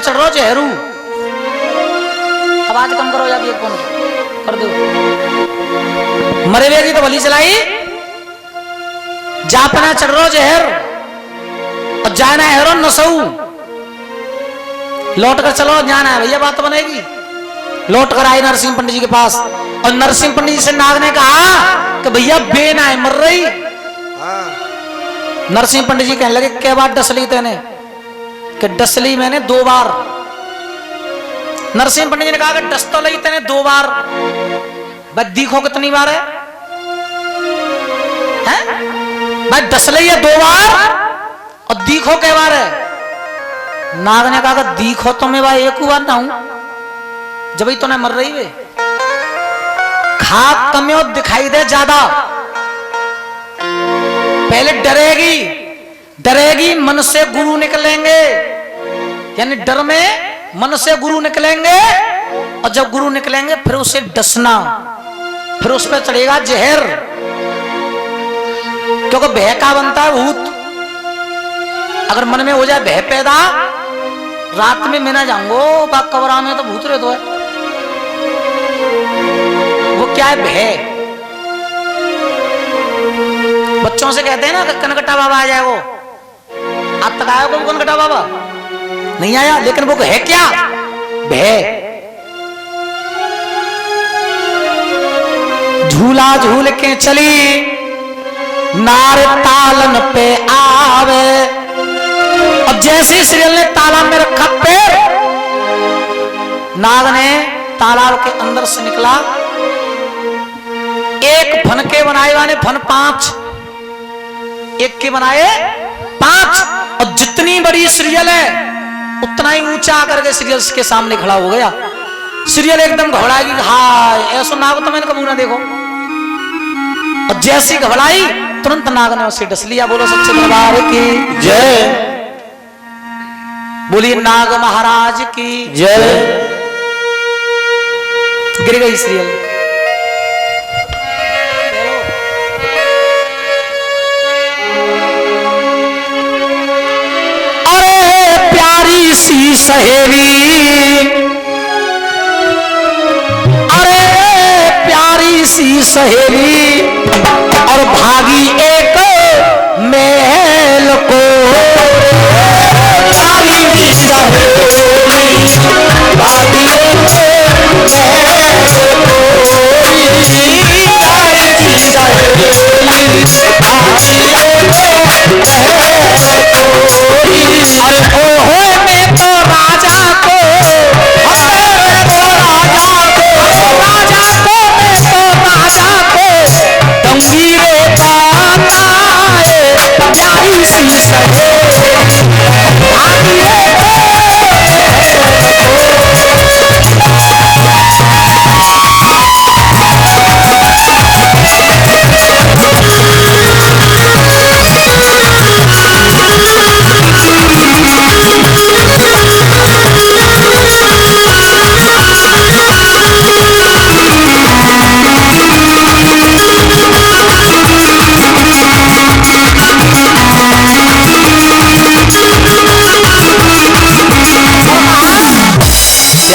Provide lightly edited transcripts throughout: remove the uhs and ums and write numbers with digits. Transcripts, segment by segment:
चढ़ रो जहरू। आवाज कम करो या एक फोन कर दो। मरे हुए की तो भली चलाई, जापना चढ़ रो जहर और जाना है नसऊ। लौट कर चलो, जाना है भैया, बात बनेगी। लौट कर आए नरसिंह पंडित जी के पास और नरसिंह पंडित जी से नाग ने कहा कि भैया बेन आए मर रही। नरसिंह पंडित जी कहने लगे क्या बात डसली तेने? कि डसली मैंने 2 बार। नरसिंह पंडित जी ने कहा कि डस तो ली तेने 2 बार, भाई दिखो कितनी बार है? भाई डस ली है 2 बार और दिखो कै बार है? नाग ने कहा कि दिखो तो मैं भाई 1 बार ना हूं, जब ही तो नहीं मर रही वे। खाक कम्यो दिखाई दे ज्यादा, पहले डरेगी, डरेगी मन से गुरु निकलेंगे, यानी डर में मन से गुरु निकलेंगे और जब गुरु निकलेंगे फिर उसे डसना, फिर उस पर चढ़ेगा जहर, क्योंकि भय का बनता है भूत। अगर मन में हो जाए भय पैदा, रात में मैं ना जाऊंगो बाग कबरा में तो भूत रहे तो है। वो क्या है? भय। बच्चों से कहते हैं ना कनकटा बाबा आ जाए, वो आप तक आया को कनकटा बाबा नहीं आया, लेकिन वो है क्या? भय। झूला झूल के चली नार तालन पे आवे, अब जैसे ही सीरियल ने तालाब में रखा पैर, नाग ने तालाब के अंदर से निकला। एक फन के बनाए वाले फन 5, एक के बनाए 5, और जितनी बड़ी सीरियल है उतना ही ऊंचा आकर के सीरियल के सामने खड़ा हो गया। सीरियल एकदम घबराएगी, हाय ऐसा नाग तो मैंने कभी ना देखो। और जैसी घबराई तुरंत नाग ने उसे डस लिया। बोलो सच्चे दरबार की जय, बोलिए नाग महाराज की जय। गिर गई सीरियल। अरे प्यारी सी सहेली, अरे प्यारी सी सहेली, और भागी एक महल को। प्यारी सी सहेली, भागी एक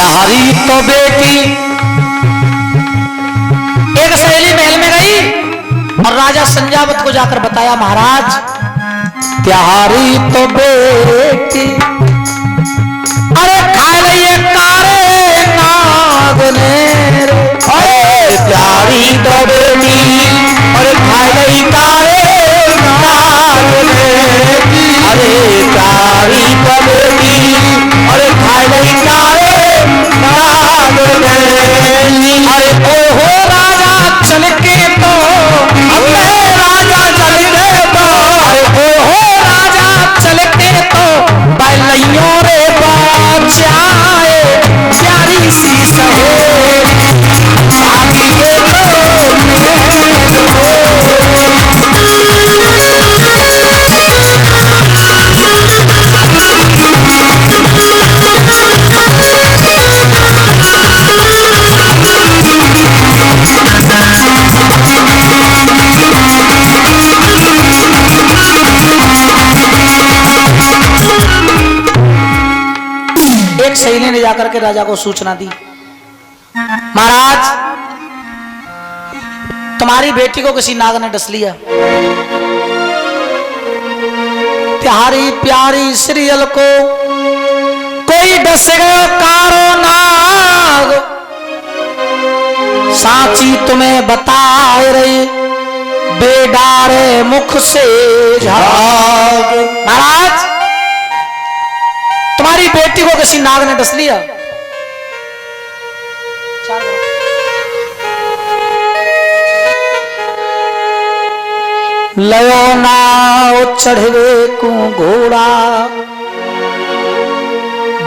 हरी तो बेटी। एक सहेली महल में गई और राजा संजावत को जाकर बताया, महाराज त्यारी तो बेटी, अरे खा लिये कारे नाग ने, अरे त्यारी तो बेटी, अरे खा लिये कारे नाग ने, अरे त्यारी तो बेटी, अरे खा लिये कारे। अरे ओहो राजा चल के तो, राजा चल के तो, अरे ओहो राजा चल के तो बैल एक सहेली ने जाकर के राजा को सूचना दी, महाराज तुम्हारी बेटी को किसी नाग ने डस लिया। प्यारी प्यारी श्रीयल को कोई डस गयो कारो नाग, साची तुम्हें बताए रही बेडारे मुख से झाग। महाराज तुम्हारी बेटी को किसी नाग ने डस लिया। लयो नाव चढ़वे को घोड़ा,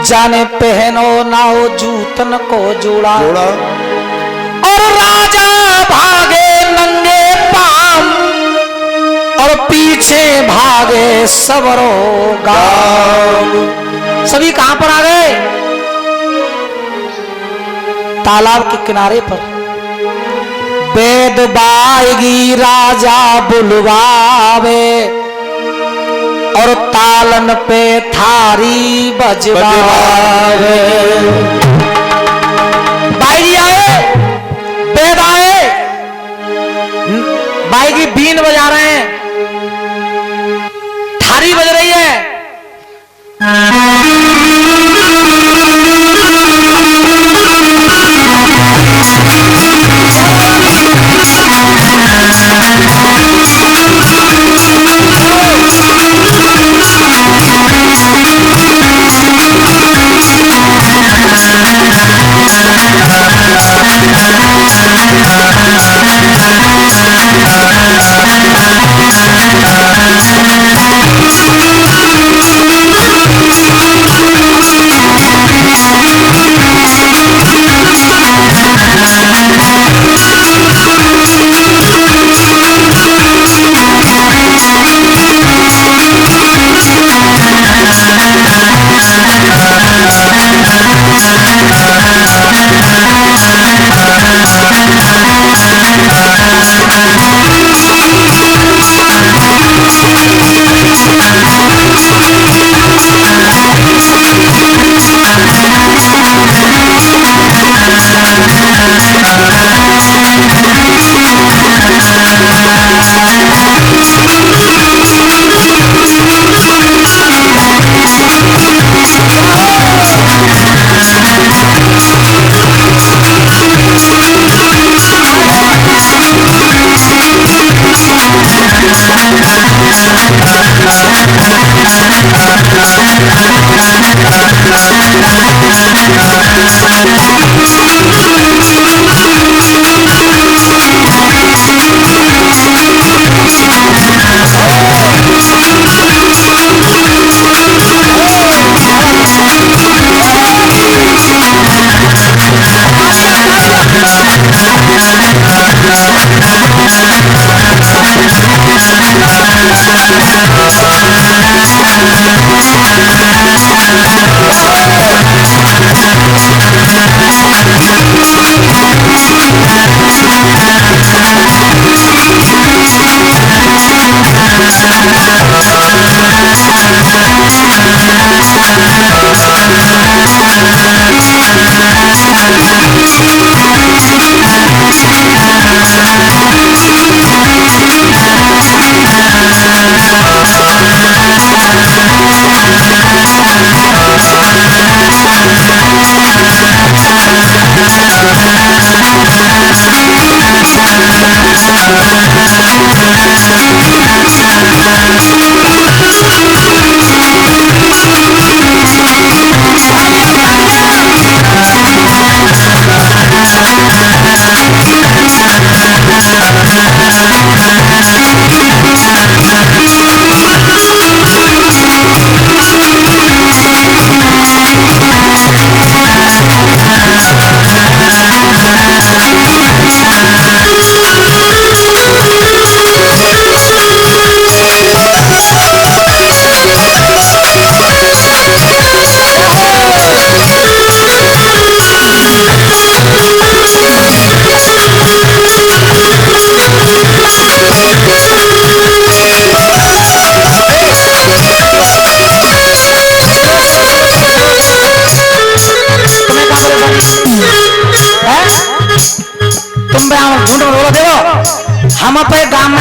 जाने पहनो नाव जूतन को जोड़ा। और राजा भागे नंगे पाम, और पीछे भागे सबरो गांव। सभी कहां पर आ गए? तालाब के किनारे पर। वेद बाएगी राजा बुलवावे, और तालन पे थारी बजवावे। बाई आए, वेद आए, बाई की बीन बजा रहे हैं, थारी बज रही है।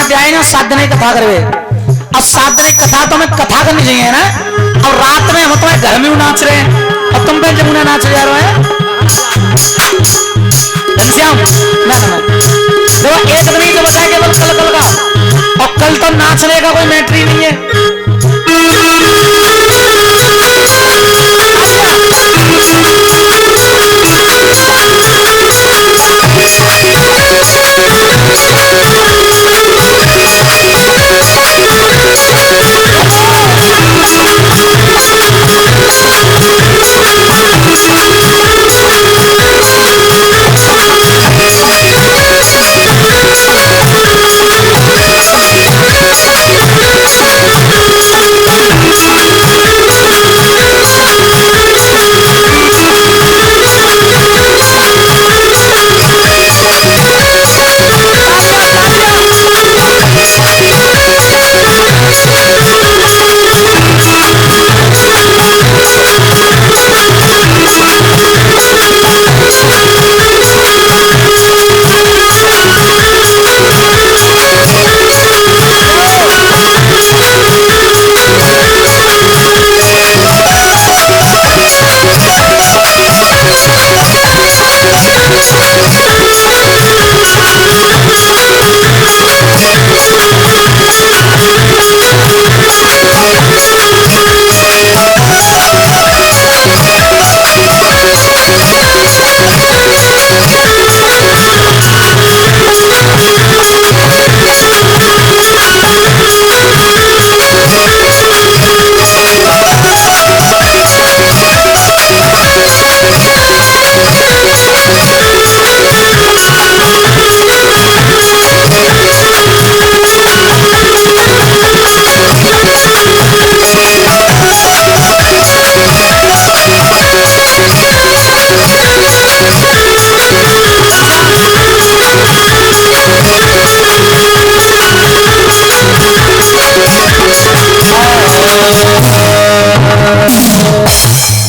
ब्याह ना सात दिन कथा करवे। अब 7 दिन कथा तो हमें कथा करनी चाहिए ना। अब रात में हम तुम्हारे घर में नाच रहे हैं और तुम पे जमुना नाच जा रहे हैं। घनश्याम ना देखो एक दिन ही तो बताया केवल कल का, और कल तो नाचने का कोई मैटर ही नहीं है।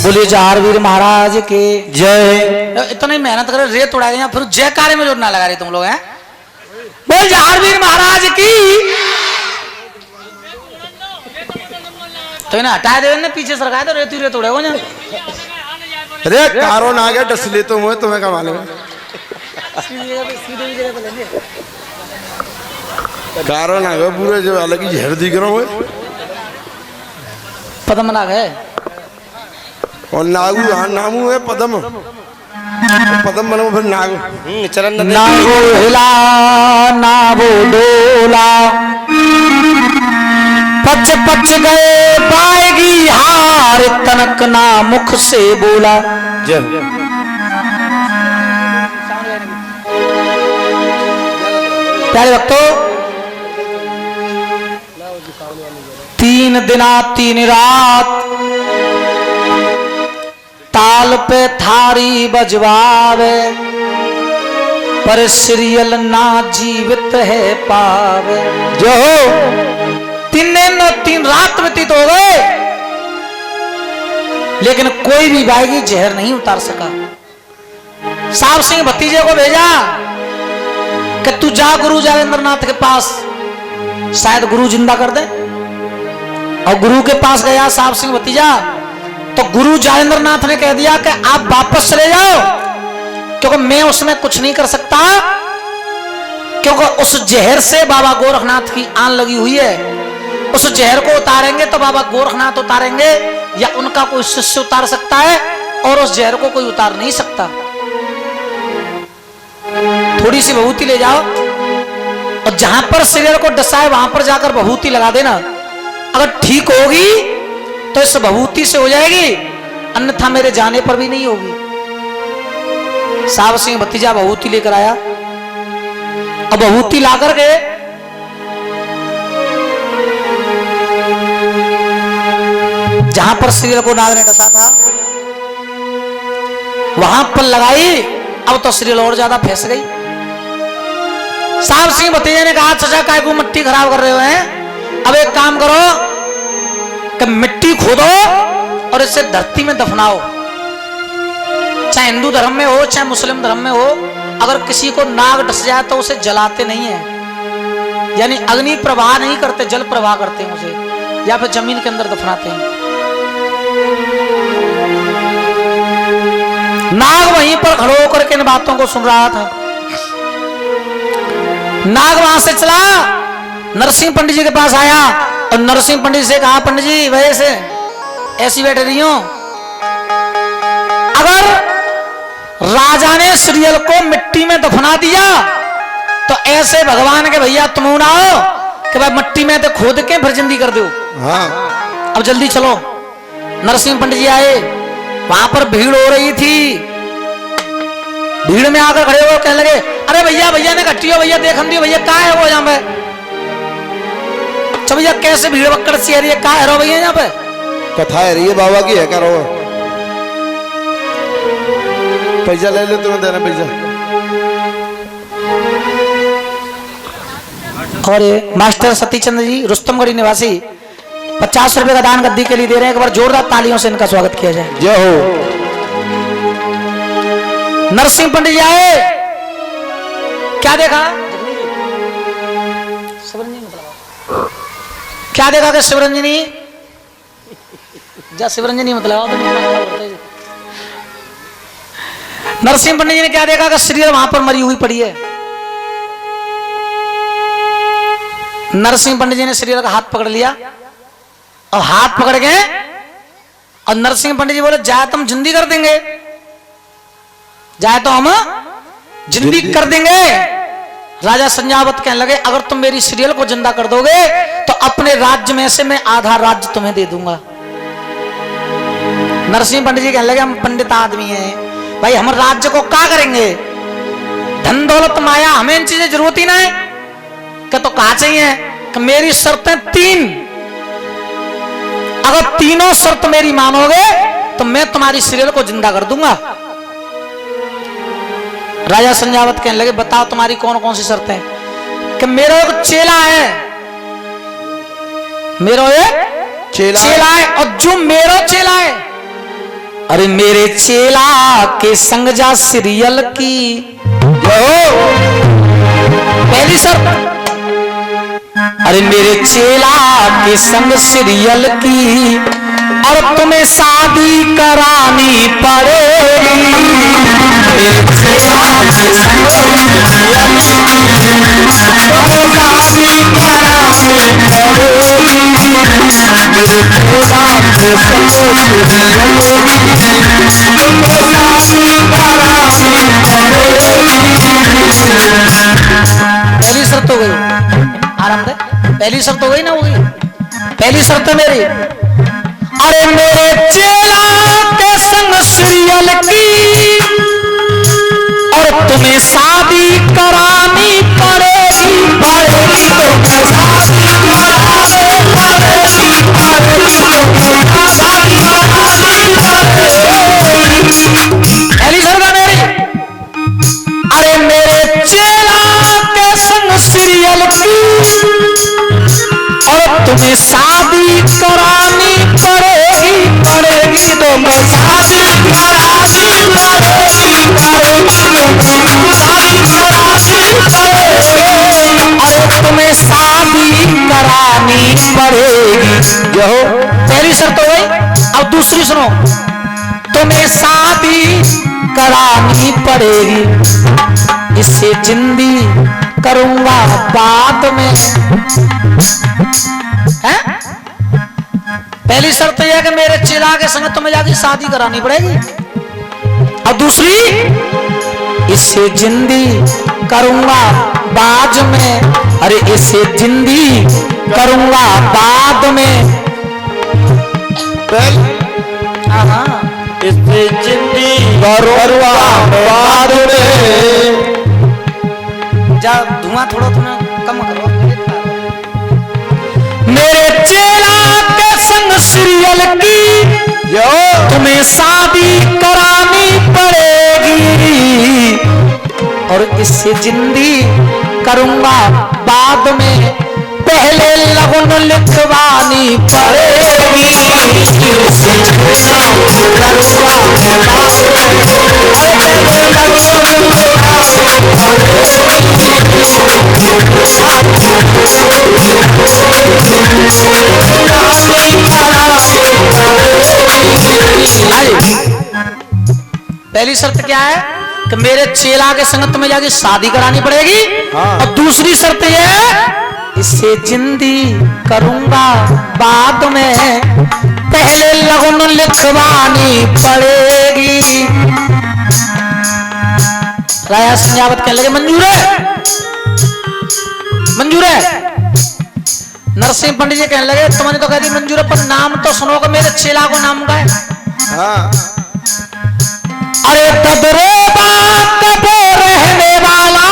बोलिए जहारवीर महाराज के जय। इतनी मेहनत करे रेत उड़ा गया फिर जय कार्य में जोर ना लगा रहे तुम लोग हैं। बोल जहारवीर महाराज की। तो ना हटा दे ने पीछे सरकाए तो रेत रेत उड़ेगा ना। अरे कारो ना गया डस ले तो मुझे तुम्हें क्या मालूम है। कारो ना गया पूरे जो अलग ही झड़ दिख रहा हूँ। पदम नाग है और नागू हाँ नामू है पदम। पदम बनो फिर नागू चरण नागो हिला नागो डोला पच पच गए पाएगी हार तनक ना मुख से बोला। प्यारे भक्तों 3 दिना 3 रात ताल पे थारी बजवावे पर सीरियल ना जीवित है पावे। जो 3 रात व्यतीत हो गए लेकिन कोई भी बागी जहर नहीं उतार सका। साहब सिंह भतीजे को भेजा कि तू जा गुरु जावेंद्रनाथ के पास, शायद गुरु जिंदा कर दे। और गुरु के पास गया साहब सिंह भतीजा तो गुरु जावेंद्रनाथ ने कह दिया कि आप वापस चले जाओ क्योंकि मैं उसमें कुछ नहीं कर सकता, क्योंकि उस जहर से बाबा गोरखनाथ की आन लगी हुई है। उस जहर को उतारेंगे तो बाबा गोरखनाथ उतारेंगे या उनका कोई शिष्य उतार सकता है और उस जहर को कोई उतार नहीं सकता। थोड़ी सी भभूति ले जाओ और जहां पर शरीर को डसा है वहां पर जाकर भभूति लगा देना। अगर ठीक होगी तो इस भभूति से हो जाएगी, अन्यथा मेरे जाने पर भी नहीं होगी। साहब सिंह भतीजा भभूति लेकर आया। अब भभूति लाकर के जहां पर शरीर को नाग ने डसा था वहां पर लगाई। अब तो शरीर और ज्यादा फंस गई। साहब सिंह भतीजे ने कहा चाचा काय को मिट्टी खराब कर रहे हो हैं, अब एक काम करो कि मिट्टी खोदो और इसे धरती में दफनाओ। चाहे हिंदू धर्म में हो चाहे मुस्लिम धर्म में हो, अगर किसी को नाग डस जाए तो उसे जलाते नहीं है, यानी अग्नि प्रवाह नहीं करते, जल प्रवाह करते हैं उसे, या फिर जमीन के अंदर दफनाते हैं। नाग वहीं पर खड़ो होकर के इन बातों को सुन रहा था। नाग वहां से चला, नरसिंह पंडित जी के पास आया और नरसिंह पंडित से कहा, पंडित जी वजह से ऐसी बैठ रही हूं, अगर राजा ने सीरियल को मिट्टी में दफना दिया तो ऐसे भगवान के भैया तुम ना हो कि भाई मिट्टी में तो खोद के फिर जिंदी कर दो। हाँ अब जल्दी चलो। नरसिंह पंडित जी आए, वहां पर भीड़ हो रही थी। भीड़ में आकर खड़े हो कहने लगे, अरे भैया भैया ने घटी हो, भैया देखन दियो भैया, कहाँ है वो यहाँ पे? चलो भैया कैसे भीड़ बक्कड़ सी है, कहाँ है रो भैया यहाँ पे? कथा है रही है बाबा की, है करो पैसा ले लो, तुम्हें देना पैसा। और ये मास्टर सतीचंद्र जी रुस्तमगढ़ी निवासी 50 रुपए का दान गद्दी के लिए दे रहे हैं। एक बार जोरदार तालियों से इनका स्वागत किया जाए। जय हो। नरसिंह पंडित जी आए, क्या देखा? क्या देखा कि शिवरंजनी जा शिवरंजनी मतलब नरसिंह पंडित जी ने क्या देखा कि सीरियल वहां पर मरी हुई पड़ी है। नरसिंह पंडित जी ने सीरियल का हाथ पकड़ लिया और हाथ पकड़ गए और नरसिंह पंडित जी बोले, जाए तो हम जिंदी कर देंगे, जाए तो हम जिंदी कर देंगे। राजा संजावत कहने लगे, अगर तुम मेरी सीरियल को जिंदा कर दोगे तो अपने राज्य में से मैं आधा राज्य तुम्हें दे दूंगा। नरसिंह पंडित जी कहने लगे, हम पंडित आदमी हैं भाई, हम राज्य को क्या करेंगे, धन दौलत माया हमें इन चीजें जरूरत ही ना है। क्या तो कहा चाहिए कि मेरी शर्तें 3, अगर तीनों शर्त मेरी मानोगे तो मैं तुम्हारी सीरियल को जिंदा कर दूंगा। राजा संजावत कहने लगे, बताओ तुम्हारी कौन कौन सी शर्तें? कि मेरा एक चेला है, मेरा एक चेला है, और जो मेरा चेला है, अरे मेरे चेला के संग जा सीरियल की पहली शर्त, अरे मेरे चेला के संग सीरियल की, और तुम्हें शादी करानी पड़ेगी। मेरे चेला के संग सीरियल की, तुम्हें शादी करानी पड़ेगी। मेरे चेला के संग सीरियल की, तुम्हें शादी करानी पड़ेगी। पहली शर्त हो गई, आराम से पहली शर्त हो गई ना, होगी पहली शर्त मेरी, अरे मेरे चेला के संग सीरियल की, और तुम्हें शादी करानी पड़ेगी, पड़ेगी तो शादी करानी पड़ेगी, पहली शर्त है मेरी, अरे मेरे चेला के संग सीरियल की, और तुम्हें शादी करानी पड़ेगी, पड़ेगी तो मैं शादी करानी पड़ेगी, अरे तुम्हें शादी करानी पड़ेगी। जो पहली शर्त हो गई। अब दूसरी सुनो, तुम्हें शादी करानी पड़ेगी, इससे जिंदी करूंगा बाद में। है? पहली शर्त यह है कि मेरे चेला के संग तुम्हें जाके शादी करानी पड़ेगी, और दूसरी, इससे जिंदी करूंगा बाद में। अरे इससे जिंदी करूंगा बाद में, इससे जिंदी करूंगा बाद में। जा धुआं थोड़ा थोड़ा कम करो। मेरे चेला के संग सीरियल की, तुम्हें शादी करानी पड़ेगी, और इससे जिंदी करूंगा बाद में। पहले लगन लिखवानी पड़ेगी, पहली शर्त क्या है कि मेरे चेला के संगत में जाके शादी करानी पड़ेगी। हाँ। और दूसरी शर्त यह है इसे जिंदी करूंगा बाद में पहले लगन लिखवानी पड़ेगी। राजा संजावत कहने लगे मंजूर है, मंजूर है। नरसिंह पंडित जी कहने लगे तुमने तो कह दी मंजूर है, पर नाम तो सुनोगे मेरे चेला को नाम का है। हाँ। अरे तदरे बात पे रहने वाला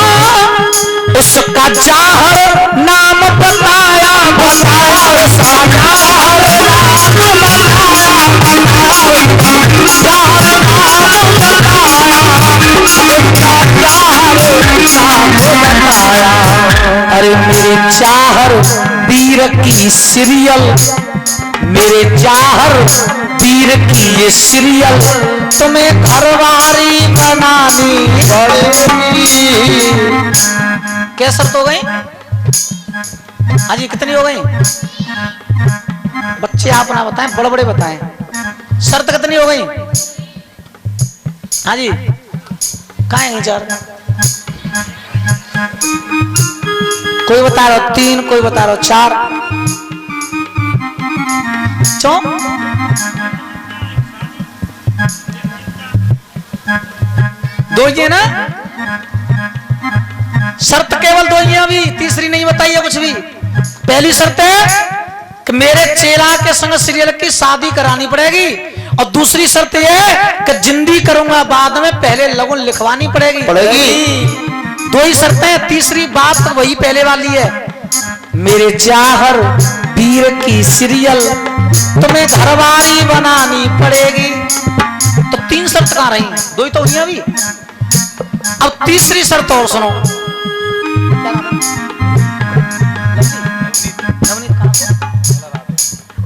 उसका जाहर नाम बताया बताया उसका जाहर नाम बताया जाहर नाम बताया। अरे मेरे चाहर वीर की सीरियल, मेरे चाहर वीर की ये सीरियल तुम्हें घरवारी बनानी पड़ेगी। क्या शर्त हो गई? हाँ जी कितनी हो गई? बच्चे आप ना बताएं, बड़े बड़े बताएं। शर्त कितनी हो गई? हाँ जी कहाँ है चार? कोई बता रहा 3, कोई बता रहा 4। क्यों? दो ही है ना? शर्त केवल दो ही है, अभी तीसरी नहीं बताइए कुछ भी। पहली शर्त है कि मेरे चेला के संग सीरियल की शादी करानी पड़ेगी, और दूसरी शर्त यह है कि जिंदी करूंगा बाद में पहले लगन लिखवानी पड़ेगी। दो ही शर्तें, तीसरी बात वही पहले वाली है, मेरे चाहर वीर की सीरियल तुम्हें घरवारी बनानी पड़ेगी। तो 3 शर्त कहां रही? 2 ही तो हुई अभी। अब तीसरी शर्त और सुनो।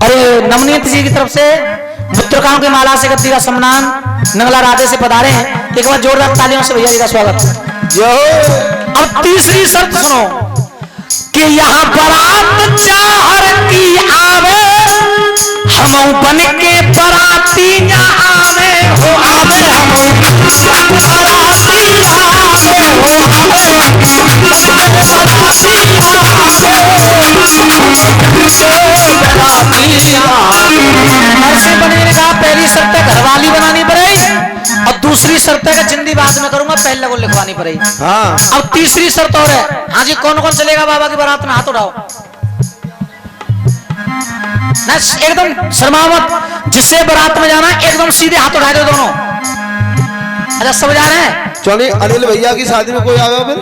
अरे नवनीत जी की तरफ से मुद्रकाओं की माला से गद्दी का सम्मान नंगला राधे से पधारे हैं। एक बार जोरदार तालियों से भैया जी का स्वागत। अब तीसरी शर्त सुनो कि यहाँ बारात चाहर की आवे, हम बन के बराती या आवे हो आवे, हम बराती आवे हो आवे, ऐसे बने ने कहा पहली शर्त है घरवाली बनानी पड़ेगी, और दूसरी शर्त है कि जिंदी बाद में करूंगा पहले लगन लिखवानी पड़ेगी। हाँ। अब तीसरी शर्त और है। हाँ जी कौन कौन चलेगा बाबा की बारात में? हाथ उठाओ ना, एकदम शर्मा मत। जिससे बारात में जाना एकदम सीधे हाथ उठा दो दोनों। अच्छा सब जा रहे हैं? चलिए अनिल भैया की शादी में कोई आएगा फिर?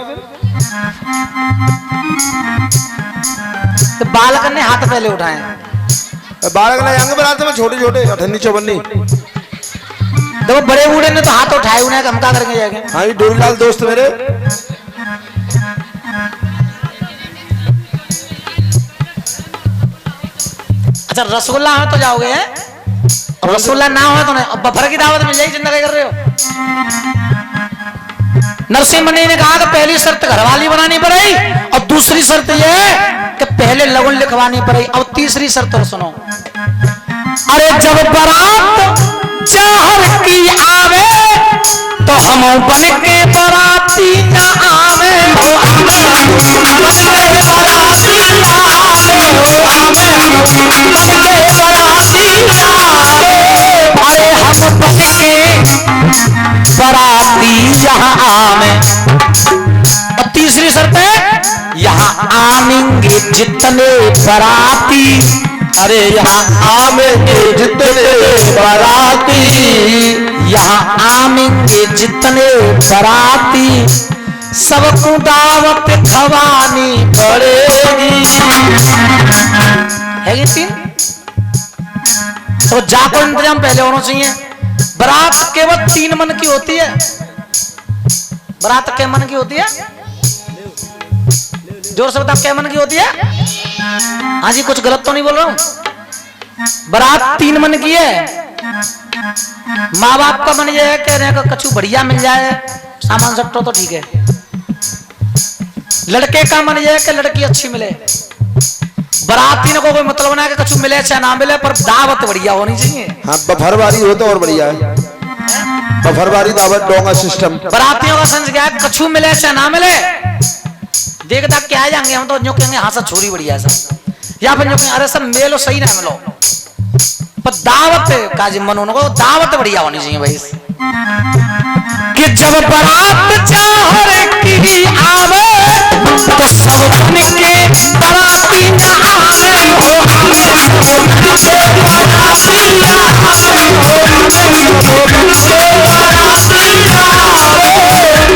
तो बालक ने हाथ पहले उठाए। बालक ने जाएंगे बारात में, छोटे छोटे 58 54। देखो बड़े बूढ़े ने तो हाथ उठाए, उन्हें हम क्या करेंगे जाएंगे? हाँ जी डोरीलाल दोस्त मेरे। अच्छा रसगुल्ला है तो जाओगे हैं? और रसगुल्ला ना हो तो नहीं। अब बफर की दावत मिल जाएगी, चिंता क्या कर रहे हो? नरसिंह मुनि ने कहा कि पहली शर्त घरवाली बनानी पड़ेगी, और दूसरी शर्त यह है कि पहले लगन लिखवानी पड़ेगी। अब तीसरी शर्त और सुनो। अरे जब बारात चाहर की आवे तो हम बन के बराती ना आवे हो आवे, बन के बराती आवे हो आवे, बन के बराती आवे। अरे हम बन के बराती यहाँ आवे। और तीसरी शर्त है यहाँ आवेंगे जितने बराती, अरे यहाँ आवेंगे जितने बराती, यहाँ आवेंगे जितने बराती, सबको दावत खवानी पड़ेगी। है ये 3? तो जाको इंतजाम पहले होना चाहिए। बारात केवल 3 मन की होती है। बारात के मन की होती है? जोर से बता, क्या मन की होती है? हाँ जी कुछ गलत तो नहीं बोल रहा हूं? बारात 3 मन की है। माँ बाप का मन यह है कहने का कछु बढ़िया मिल जाए, सामान सट्टो तो ठीक है। लड़के का मन यह है कि लड़की अच्छी मिले। बाराती ने को कोई मतलब ना कि कछु मिले चाहे ना मिले, पर दावत बढ़िया होनी चाहिए। हाँ बफर वाली हो तो और बढ़िया है। बफरवारी दावत डोंगा सिस्टम। बरातियों का संज क्या है, कछू मिले चाहे ना मिले, देखता क्या है जाएंगे हम तो जो कहेंगे हाँ सर छोरी बढ़िया है सब, या फिर जो कहेंगे अरे सर मेलो सही ना मिलो, पर दावत काजी मन उनको दावत बढ़िया होनी चाहिए भाई। कि जब बारात चाहर की आवे तो सब बन के बाराती ना आवे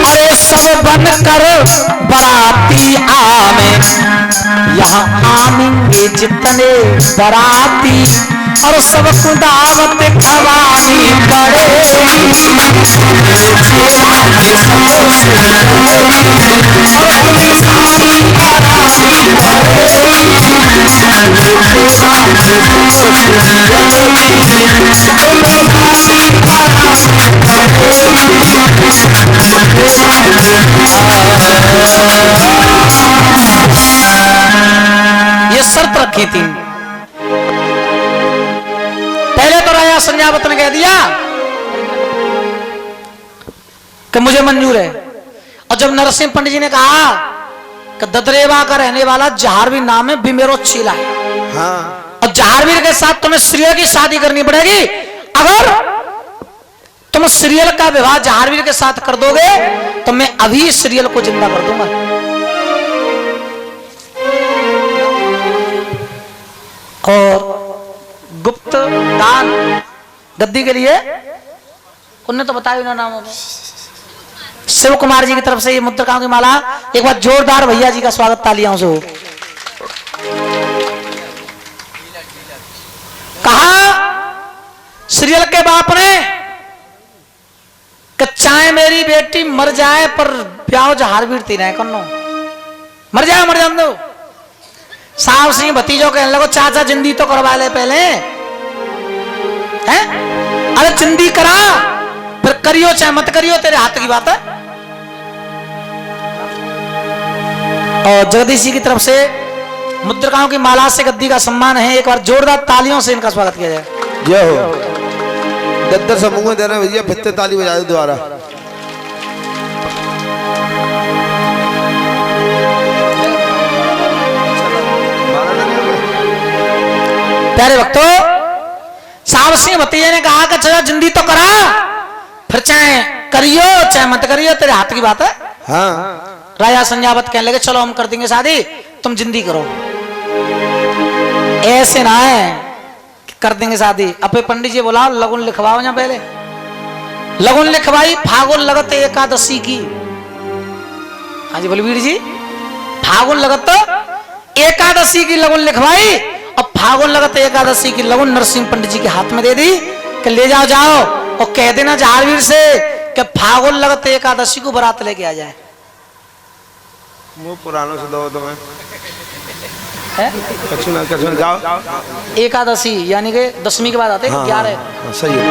अरे सब बन कर बाराती आवे, यहाँ आएंगे जितने बाराती और सबको दावत खवानी पड़ेगी। ये शर्त रखी थी। पहले तो राजा संजावत ने कह दिया कि मुझे मंजूर है, और जब नरसिंह पंडित जी ने कहा कि ददरेवा का रहने वाला जहारवीर नाम है, बिमेरो चीला है, हाँ। और जहारवीर के साथ तुम्हें सीरियल की शादी करनी पड़ेगी, अगर तुम सीरियल का विवाह जहारवीर के साथ कर दोगे तो मैं अभी सीरियल को जिंदा कर दूंगा। और गुप्त दान गद्दी के लिए उन्होंने तो बताया उन्होंने नाम शिव कुमार जी की तरफ से ये मुद्रकाओं की माला। एक बार जोरदार भैया जी का स्वागत तालियों से हो। कहा सीरियल के बाप ने कि चाहे मेरी बेटी मर जाए पर ब्याह जहारवीर तीन है कन्नो, मर जाए मर जान दो। साहब सिंह भतीजों कहने लगो चाचा जिंदी तो करवा ले पहले हैं, अरे जिंदी करा फिर करियो चाहे मत करियो तेरे हाथ की बात है। और जगदीश जी की तरफ से मुद्रिकाओं की माला से गद्दी का सम्मान है, एक बार जोरदार तालियों से इनका स्वागत किया जाए। जय हो। दद्दर समूह में दे रहे भैया, फिर ताली बजा दो दोबारा। प्यारे भक्तों, साहब सिंह भतीजे ने कहा कि चलो जिंदी तो करा, फिर चाहे करियो चाहे मत करियो तेरे हाथ की बात है। हाँ। राजा संजावत कहने लगे चलो हम कर देंगे शादी, तुम जिंदी करो। ऐसे ना है कि कर देंगे शादी। अपने पंडित जी बोला लगुन लिखवाओ ना, पहले लगुन लिखवाई फागुन लगत एकादशी की। हाँ जी बलवीर जी, फागुन लगत एकादशी की लगुन लिखवाई, और फागुन लगत एकादशी की लगुन नरसिंह पंडित जी के हाथ में दे दी कि ले जाओ जाओ और कह देना जहारवीर से कि फागुन लगत एकादशी को बारात लेके आ जाए। मुंह पुरानों से दो तुम्हें कछु ना जाओ। एकादशी यानी कि 10वीं के बाद आते हैं 11। हाँ, सही है।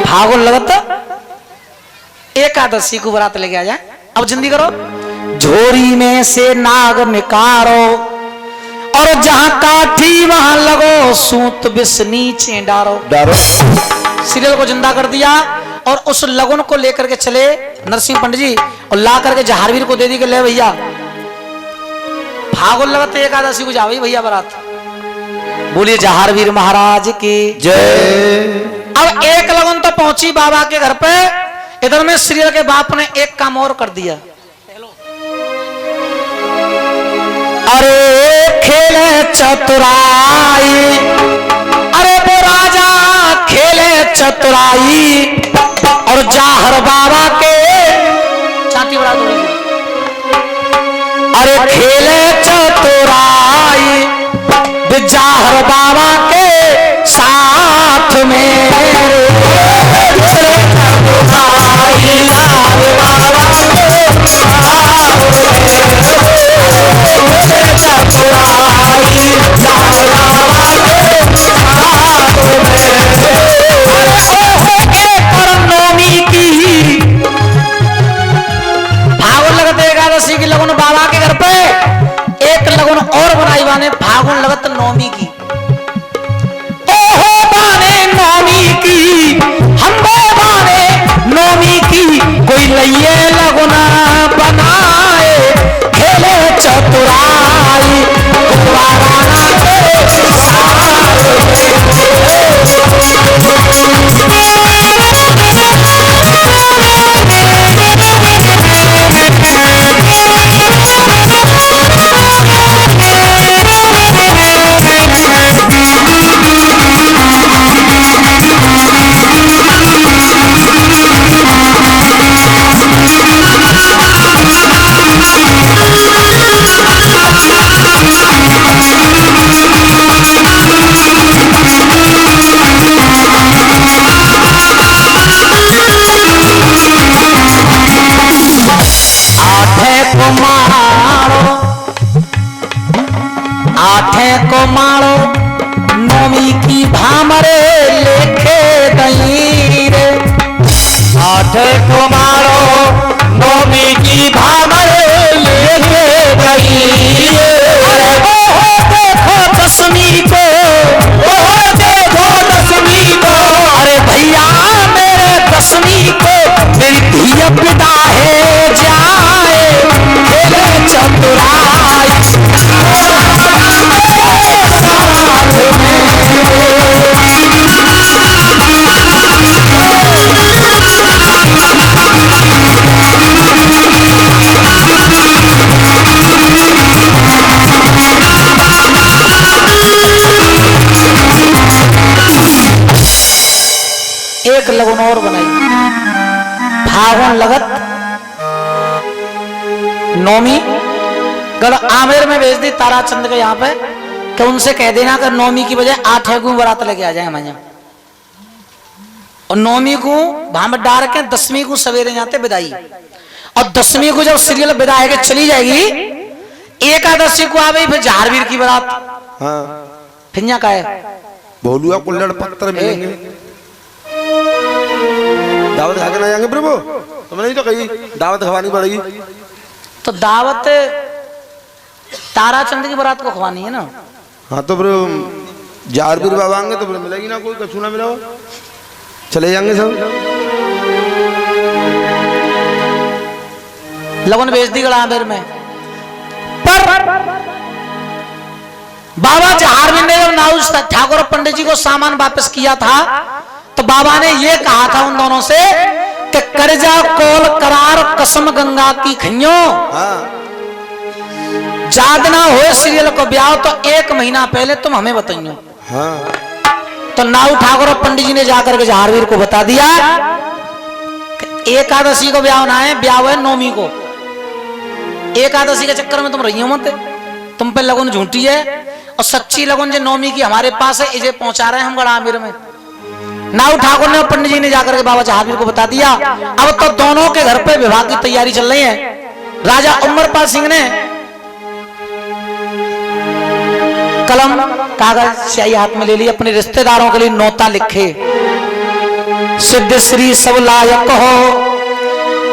फागुन लगत एकादशी को बारात लेके आ जाए। अब जिंदी करो, झोरी में से नाग निकारो और जहां काठी वहां लगो, सूत बिस नीचे डारो। सीरियल को जिंदा कर दिया और उस लगुन को लेकर के चले नरसिंह पंडित जी और ला करके जहारवीर को दे दी कि ले भैया फागुन लगत एकादशी को जाओ भैया बारात। बोलिए जहारवीर महाराज की जय। अब एक लगुन तो पहुंची बाबा के घर पे, इधर में सीरियल के बाप ने एक काम और कर दिया। अरे खेले चतुराई, अरे वो राजा खेले चतुराई और जाहर बाबा के छाती बड़ा दो। अरे खेले चतुराई जाहर बाबा के साथ में, ये लगुना बनाए खेले चतुराई दोबारा ना आठे को मारो नौमी की भामरे लेखे दई रे आठे को मारो नौमी की भामरे लेखे दई अरे वो देखो दसवीं को वो देखो दसवीं को अरे भैया मेरे दसवीं को मेरी धिया पिता है जाए खेले चतुराई एक लगन और बनाई फागुन लगत नौमी गढ़ आमेर में भेज दी ताराचंद के यहाँ पे कि उनसे कह देना कि नौमी की बजाय 8 को बारात लेके आ जाए हमारे यहाँ और नौमी को भामट डाल के 10वीं को सवेरे जाते विदाई और 10वीं को जब सीरियल विदाई के चली जाएगी एकादशी को आ गई फिर झारवीर की बारात हाँ फिर यहाँ का है भोलुआ कुल्लड़ पत्थर मिलेंगे दावत खा के ना जाएंगे प्रभु तुमने नहीं तो कही दावत खवानी पड़ेगी तो दावत ताराचंद की बारात को खवानी है ना हाँ तो फिर जारवीर बाबा आएंगे तो फिर मिलेगी ना कोई कछु ना मिला चले जाएंगे सब लगन भेज दी गड़ामेर में पर बाबा जहारवीर ने जब नाउस ठाकुर पंडित जी को सामान वापस किया था तो बाबा ने ये कहा था उन दोनों से कि कर्जा कोल करार कसम गंगा की खइयो जागना हो सीरियल को ब्याह तो 1 महीना पहले तुम हमें बताइयो हाँ तो नाऊ ठाकुर और पंडित जी ने जाकर के जहारवीर को बता दिया कि एकादशी को ब्याह ना है ब्याह है नौमी को एकादशी के चक्कर में तुम रही हो मत तुम पे लगन झूठी है और सच्ची लगन जो नौमी की हमारे पास है इसे पहुंचा रहे हैं हम गड़ामेर में नाऊ ठाकुर ने और पंडित जी ने जाकर के बाबा जहारवीर को बता दिया अब तो दोनों के घर पे विवाह की तैयारी चल रही है राजा अमरपाल सिंह ने कलम कागज स्याही हाथ में ले ली अपने रिश्तेदारों के लिए नोता लिखे सिद्ध श्री सब लायक हो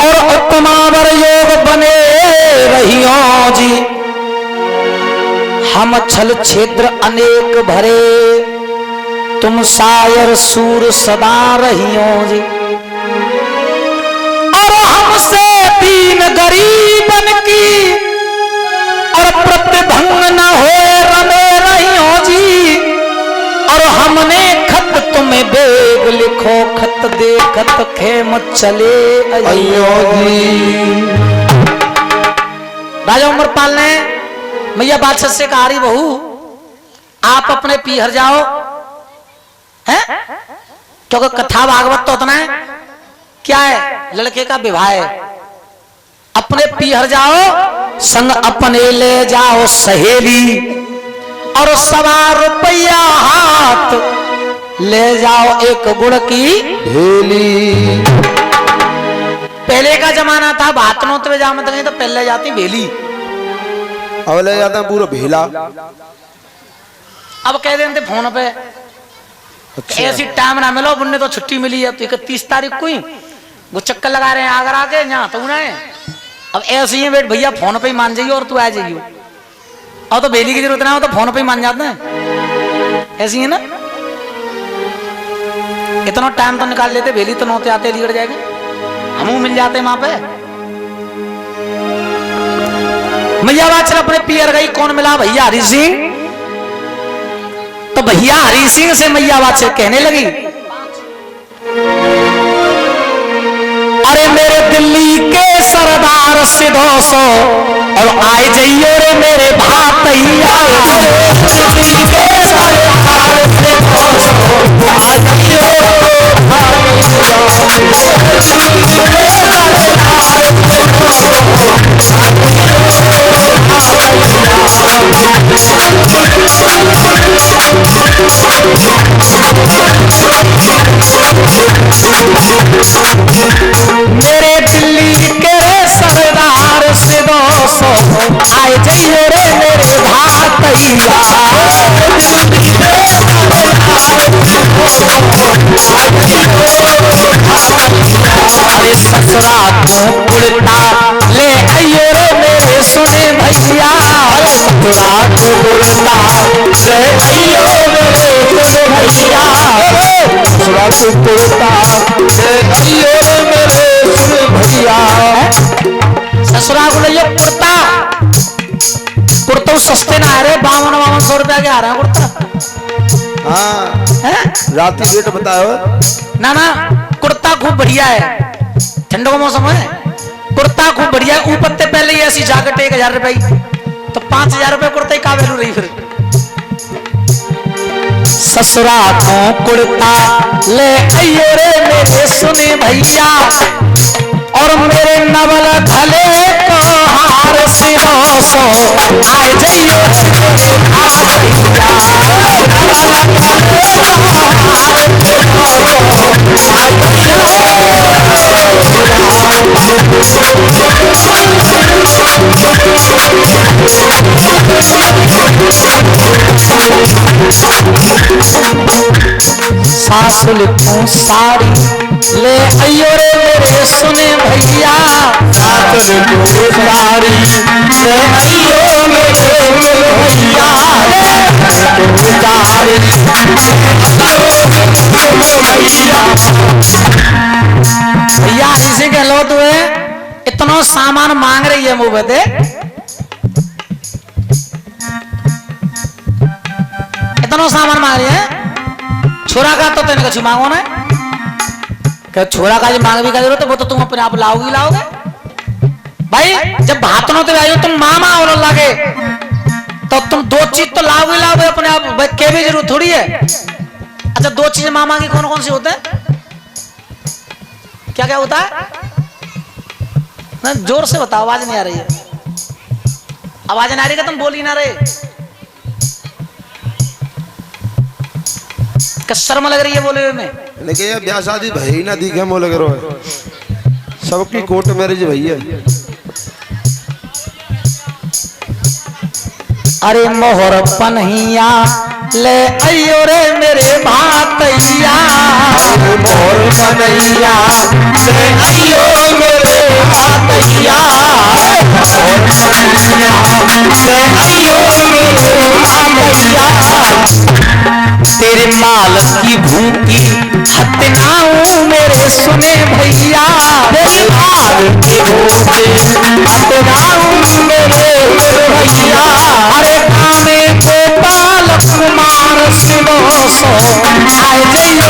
और उत्तमा वर योग बने रहियो जी हम छल क्षेत्र अनेक भरे तुम शायर सूर सदा रहियो जी और हमसे दीन गरीबन की और प्रतिभंग न हो रमे रहियो जी और हमने खत तुम्हें बेग लिखो खत देखत खेम चले अयो जी राजा अमरपाल ने मैया बादशाह से कहा रही बहू आप अपने पीहर जाओ है क्योंकि कथा भागवत तो उतना है क्या है लड़के का विवाह है अपने पीहर जाओ संग अपने ले जाओ सहेली और 1.25 रुपया हाथ ले जाओ 1 गुड़ की भेली पहले का जमाना था भात नोत में जामत गई तो पहले जाती भेली अब ले जाता पूरा भेला अब कह देते फोन पे अच्छा। ऐसी टाइम ना मिलो बुन्ने तो छुट्टी मिली है तो 31 तारीख को ही वो चक्कर लगा रहे हैं आगरा के यहाँ तो ना है अब ऐसे ही बेट भैया फोन पे ही मान जाइए और तू आ जाइए और तो बेली की जरूरत ना हो तो फोन पे ही मान जाते हैं ऐसी है ना इतना टाइम तो निकाल लेते बेली तो नौते आते अलीगढ़ जाएगी हम मिल जाते वहां पे। मैया वाचल अपने पियर गई, कौन मिला? भैया हरि सिंह। तो भैया हरि सिंह से मैया वाचल कहने लगी, अरे मेरे दिल्ली के सरदार से 200 और आए जाइए रे मेरे भातैया। दिल्ली के सरदार से 200 आ जाइए मेरे दिल्ली के सरदार से 200 आए जाइए रे मेरे भातैया। अरे ससुरा को उल्टा ले आइए रे मेरे सुने भैया। ससुरा को उल्टा ले आइए मेरे सुने भैया। ससुरा को उल्टा ले आइए मेरे सुने भैया। ससुरा को ले कुर्ता, कुर्ता सस्ते ना आ रहे, 52-52 रुपया के आ रहा है कुर्ता। हाँ रात की रेट बताओ ना ना, कुर्ता खूब बढ़िया है, ठंडों का मौसम है, कुर्ता खूब बढ़िया है। ऊपर से पहले ही ऐसी जैकेट 1000 रुपए, तो 5000 रुपए कुर्ते का वैल्यू रही फिर। ससुरा को कुर्ता ले आइए रे मेरे सुने भैया। और मेरे नवल भले को हार से 200 आए जाइए सासुल को साड़ी ले आइयो रे मेरे सुने भैया। सासुल को साड़ी ले आइयो मेरे भैया। भैया इसे कह लो तुम्हें इतना सामान मांग रही है मुंह पे, इतना सामान मांग रही है। छोरा का तो तेने कछु मांगो ना, क्या छोरा का जो मांग भी का जरूरत है वो तो तुम अपने आप लाओगी लाओगे भाई। जब भातनों तो आई हो तुम मामा और लागे तो तुम 2 चीज तो लाओगे लाओगे अपने आप, के भी जरूरत थोड़ी है। अच्छा 2 चीज मामा की कौन कौन सी होते हैं? क्या क्या होता है ना, जोर से बताओ, आवाज नहीं आ रही है। आवाज नहीं आ रही है, तुम बोल ही ना रहे, शर्म लग रही है बोले में। लेकिन ये ब्याह शादी भाई ना दिखे मोह लग रहा है, सबकी कोर्ट मैरिज भैया। अरे मोहर पनहिया ले आइयो रे मेरे भातैया। मोहर पनहिया ले आइयो मेरे भातैया। मोहर पनहिया ले आइयो मेरे भातैया। तेरे माल की भूखी हत्नाऊं मेरे सुने भैया। तेरे माल की भूखी हत्नाऊं मेरे भैया। अरे कामे गोपाल कुमार से 200 आए जाइयो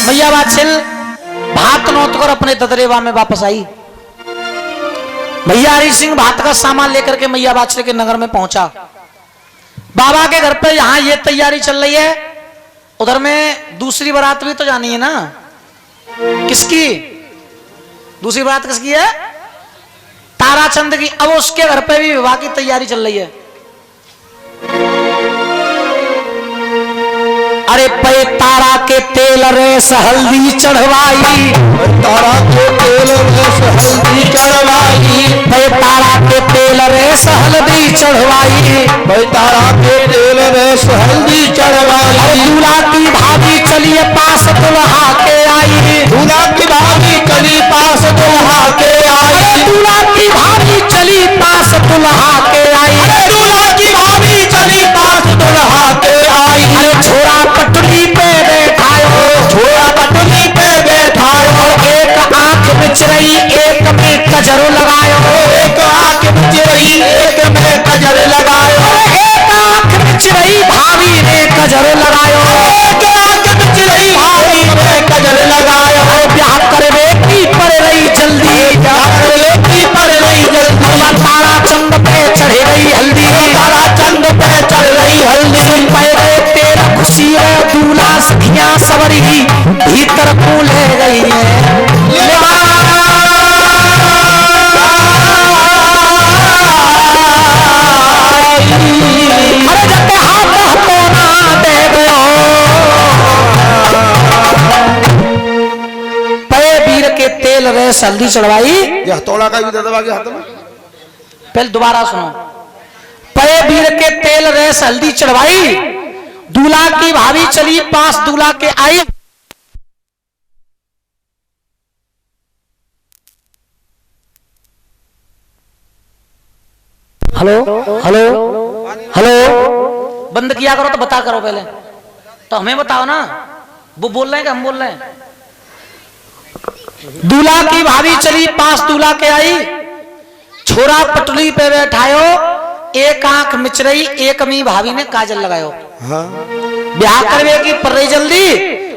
मैया वात्सल भात नोत कर अपने ददरेवा में वापस आई। भैया हरि सिंह भात का सामान लेकर के मैया वात्सल के नगर में पहुंचा। बाबा के घर पे यहाँ ये तैयारी चल रही है, उधर में दूसरी बारात भी तो जानी है ना। किसकी दूसरी बारात किसकी है? ताराचंद की। अब उसके घर पे भी विवाह की तैयारी चल रही है। अरे पे तारा के तेल रेस हल्दी चढ़वाई। तारा के तेल रेस हल्दी चढ़वाई। पे तारा के तेल रेस हल्दी चढ़वाई। पे तारा के तेल रस हल्दी चढ़वाई। दूल्हा की भाभी चलिए पास दुल्हा के आई। दूल्हा की भाभी चली पास दुल्हा के आई। दूल्हा की भाभी चली पास दुल्हा के आई। दूल्हा की भाभी चली पास दुल्हा के आई। अरे छोरा पटरी पे बैठायो, छोरा पटरी पे बैठायो। एक आंख बिच रही एक में कजरो लगायो। एक आंख बिच रही एक में कजर लगायो। एक आंख बिच रही भाभी ने कजरो लगायो। एक आंख बिच रही भाभी ने कजर लगायो। ब्याह करवे की पड़ रही जल्दी, ब्याह करवे की पड़ रही जल्दी। तारा चंद पे चढ़े रही हल्दी, तारा चंद पे चढ़ रही हल्दी। पैरे तेरा खुशी है दूल्हा सखियां सवरी भीतर को ले गई है। अरे जब हाथ तो ना दे गयो पे वीर के तेल रेस हल्दी चढ़वाई। यह तोड़ा का भी दे दबा के हाथ में। पहले दोबारा सुनो। पे वीर के तेल रेस हल्दी चढ़वाई। दूल्हा की भाभी चली पास दूल्हा के आई। हेलो हेलो हेलो, बंद किया करो तो बता करो पहले तो हमें बताओ ना, वो बोल रहे हैं कि हम बोल रहे हैं। दूल्हा की भाभी चली पास दूल्हा के आई। छोरा पटली पे बैठायो, एक आंख मिच रही एक मी भाभी ने काजल लगायो। हाँ। ब्याह करवे की पर रही जल्दी,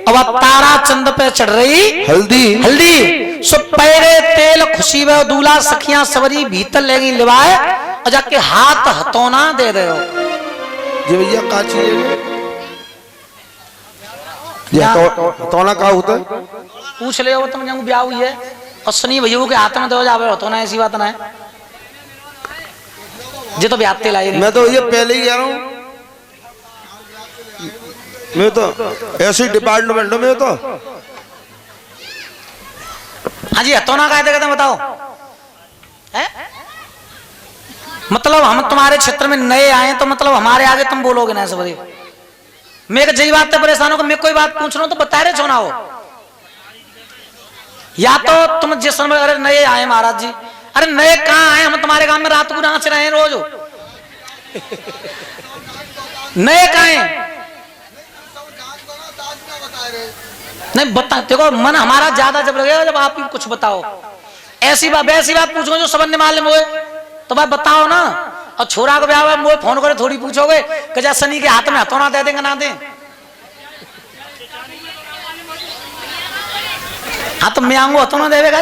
अब तारा चंद पे चढ़ रही हल्दी हल्दी। सो पैरे तेल खुशी व दूल्हा सखियां सवरी भीतर लेगी लिवाए और जाके हाथ हथौना दे दे। जी भैया का चाहिए? तोना का होता है? पूछ ले तुम जब ब्याह हुई है और सनी भैया के हाथ में दो जावे हथौना, ऐसी बात ना है जी। तो ब्याह तेल आई। मैं तो ये पहले ही कह रहा हूँ, मैं तो ऐसे डिपार्टमेंट में तो। हाँ जी, हथौना का कहते बताओ है? मतलब हम तुम्हारे क्षेत्र में नए आए तो मतलब हमारे आगे तुम बोलोगे ना सब। मैं जही बात से परेशान हो, मैं कोई बात पूछ रहा हूं तो बता रहे छो ना हो। या तो तुम जिस समय अरे नए आए महाराज जी, अरे नए कहाँ आए? हम तुम्हारे गांव में रात को नाच रहे हैं रोज। नए कहाँ हैं? नहीं बता, देखो मन हमारा ज्यादा जब लगेगा जब आप ही कुछ बताओ। ऐसी बात वैसी बात पूछोगे जो सबन मालूम हुए तो भाई बताओ ना। और छोरा को ब्याह मोए फोन करे थोड़ी पूछोगे कि जा सनी के हाथ में हथौना दे देंगे ना दे। हाँ तो मैं आऊंगा हथौना देगा।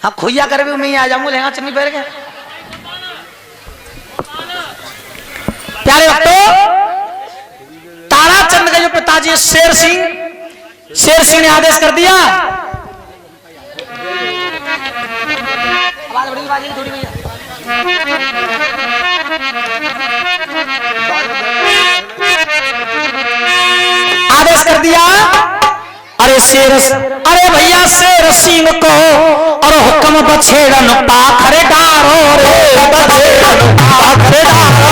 हाँ खुइया करे भी मैं आ जाऊंगा लहंगा चन्नी पहन के। प्यारे भक्तों, ताराचंद के जो पिताजी शेर सिंह ने आदेश कर दिया। आवाज बड़ी आवाज थोड़ी भैया। आदेश कर दिया, अरे भैया शेर सिंह को और हुक्म बछेड़न पाखरे डारो रे, बछेड़न पाखरे डारो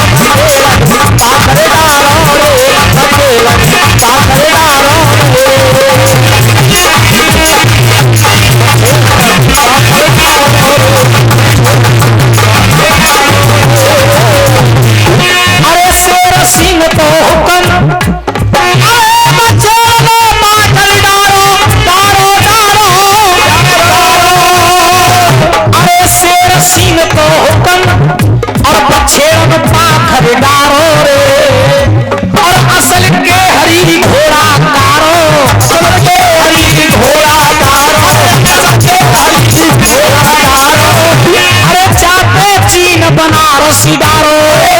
भैया के पाखरे डारो रे, बछेड़न पाखरे डारो अरे शेर सिंह को हुक्म और बछेड़न पाखर डारो रे। और असल के हरी घोड़ा तारो, असल के हरी घोड़ा तारो, हरी घोड़ा तारो। अरे जाते चीन बनारसी डारो,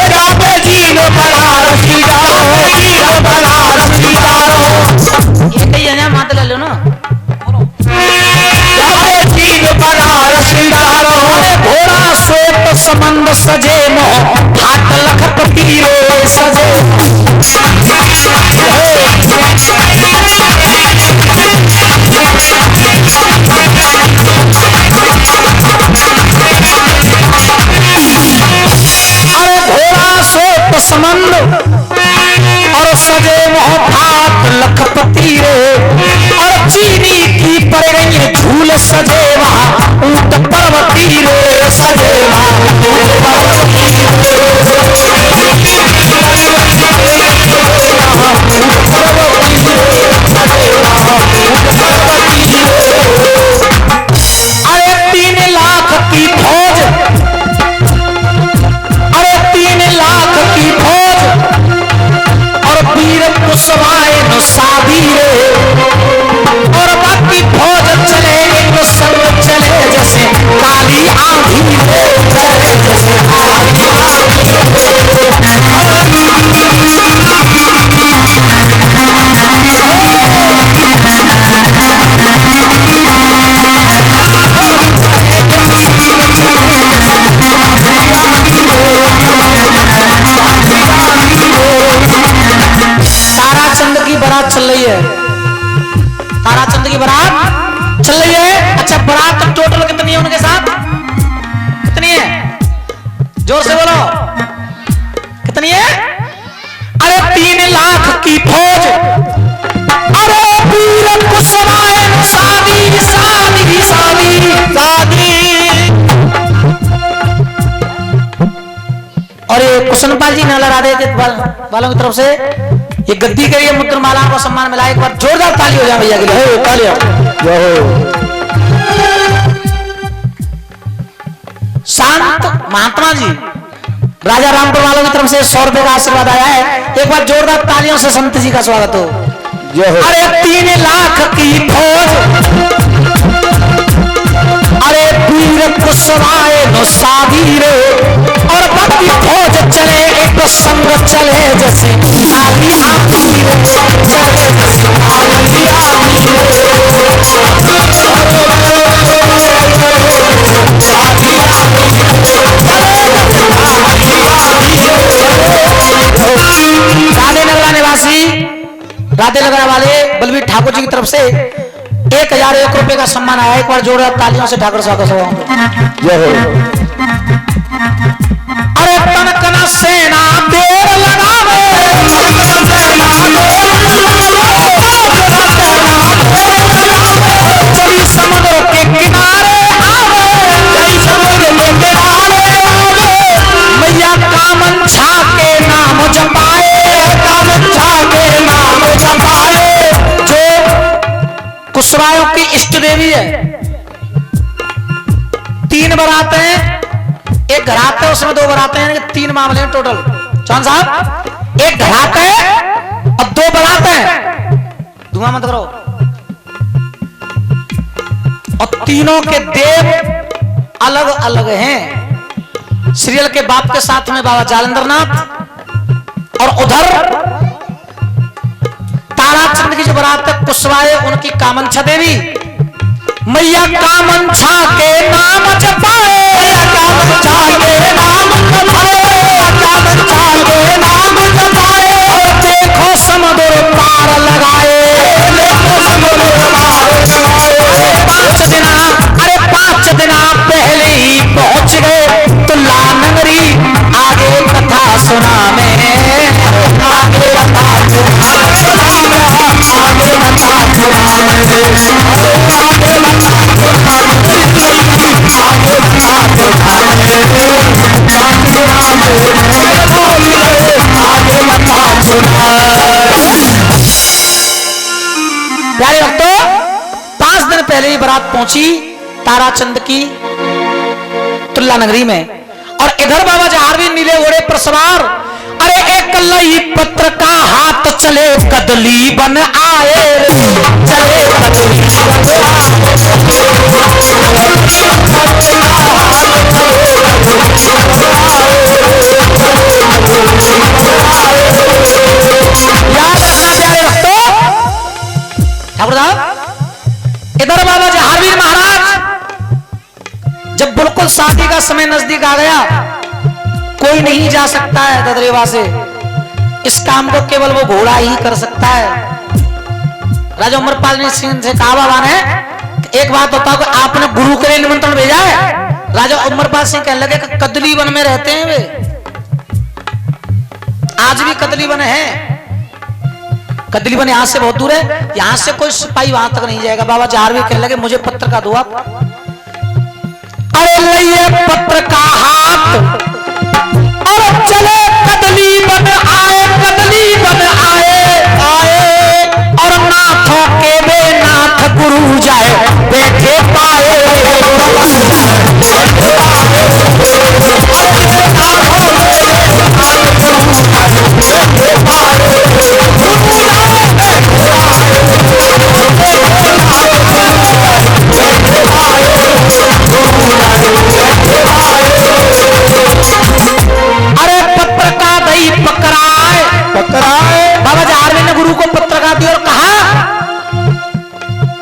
जाते चीन बनारसी डारो, चीन बनारसी डारो। ये कही है मात ले लो ना। जाते चीन बनारसी डारो, घोड़ा श्वेत समंद सजे मोह हाथ लखपति रे सजे। रोशनपाल जी नाला राधे के वालों की तरफ से ये गद्दी के लिए मुद्रमाला को सम्मान मिला। एक बार जोरदार ताली हो जाए भैया के लिए। तालियां। शांत महात्मा जी राजा रामपुर वालों की तरफ से 100 रुपए का आशीर्वाद आया है। एक बार जोरदार तालियों से संत जी का स्वागत हो। अरे 3 लाख की फौज, अरे वीर कुशवाए नो साधी रे, और बाकी फौज चले एक संग चले जैसे आली आती रे, चले जैसे आली आती राधे नगरा निवासी राधे नगरा वाले बलवीर ठाकुर जी की तरफ से 1001 रुपए का सम्मान आया। एक बार जोरदार तालियों से ठाकुर स्वागत हो। अरे तनकना सेना देर लगावे, चली समुद्र के किनारे मैया कामन छा के नाम जपाए, कामन छा के नाम जपाए, जो कुशवायों की इष्ट देवी है। 3 बारात हैं, एक घरात है उसमें 2 बारात हैं, 3 मामले हैं टोटल। चौहान साहब, एक घरात है और 2 बारात हैं, धुआं मत करो। और तीनों के देव अलग अलग हैं। सीरियल के बाप के साथ में बाबा जालंधर नाथ, और उधर ताराचंद की जो बारात है कुशवाए उनकी कामनछा देवी। मैया कामनछा के नाम जपाए, कामनछा के नाम जपाए, कामनछा के नाम जपाए, और देखो समुद्र पार लगाए, देखो समुद्र पार लगाए। 5 दिना पहले ही पहुंच गए तुल्ला नगरी, आगे कथा सुना में, आगे कथा सुना, आगे कथा प्यारे भक्तों, 5 दिन पहले ही बारात पहुंची ताराचंद की तुल्ला नगरी में, और इधर बाबा जहारवीर नीले घोड़े पर सवार। अरे एक लई पत्र का हाथ चले कदली बन आए, चले कदली बन ठाकुर साहब, इधर बाबा जहारवीर महाराज जब बिल्कुल शादी का समय नजदीक आ गया, कोई नहीं जा सकता है ददरेवा से, इस काम को केवल वो घोड़ा ही कर सकता है। राजा उमरपाल ने सिंह से कहा, बाबा ने एक बात बताओ कि आपने गुरु के लिए निमंत्रण भेजा है? राजा उमरपाल सिंह कहने लगे कि कदली वन में रहते हैं वे, आज भी कदली वन है। कदली वन यहां से बहुत दूर है, यहां से कोई सिपाही वहां तक नहीं जाएगा। बाबा जहारवीर कहने लगे मुझे पत्र का दो आप। अरे लइए पत्र का हाथ और चले कदली बन आए, कदली बन आए, आए और नाथों के वे नाथ गुरु जाए बैठे पाए, बाबा जहारवीर ने गुरु को पत्र का दिया और कहा,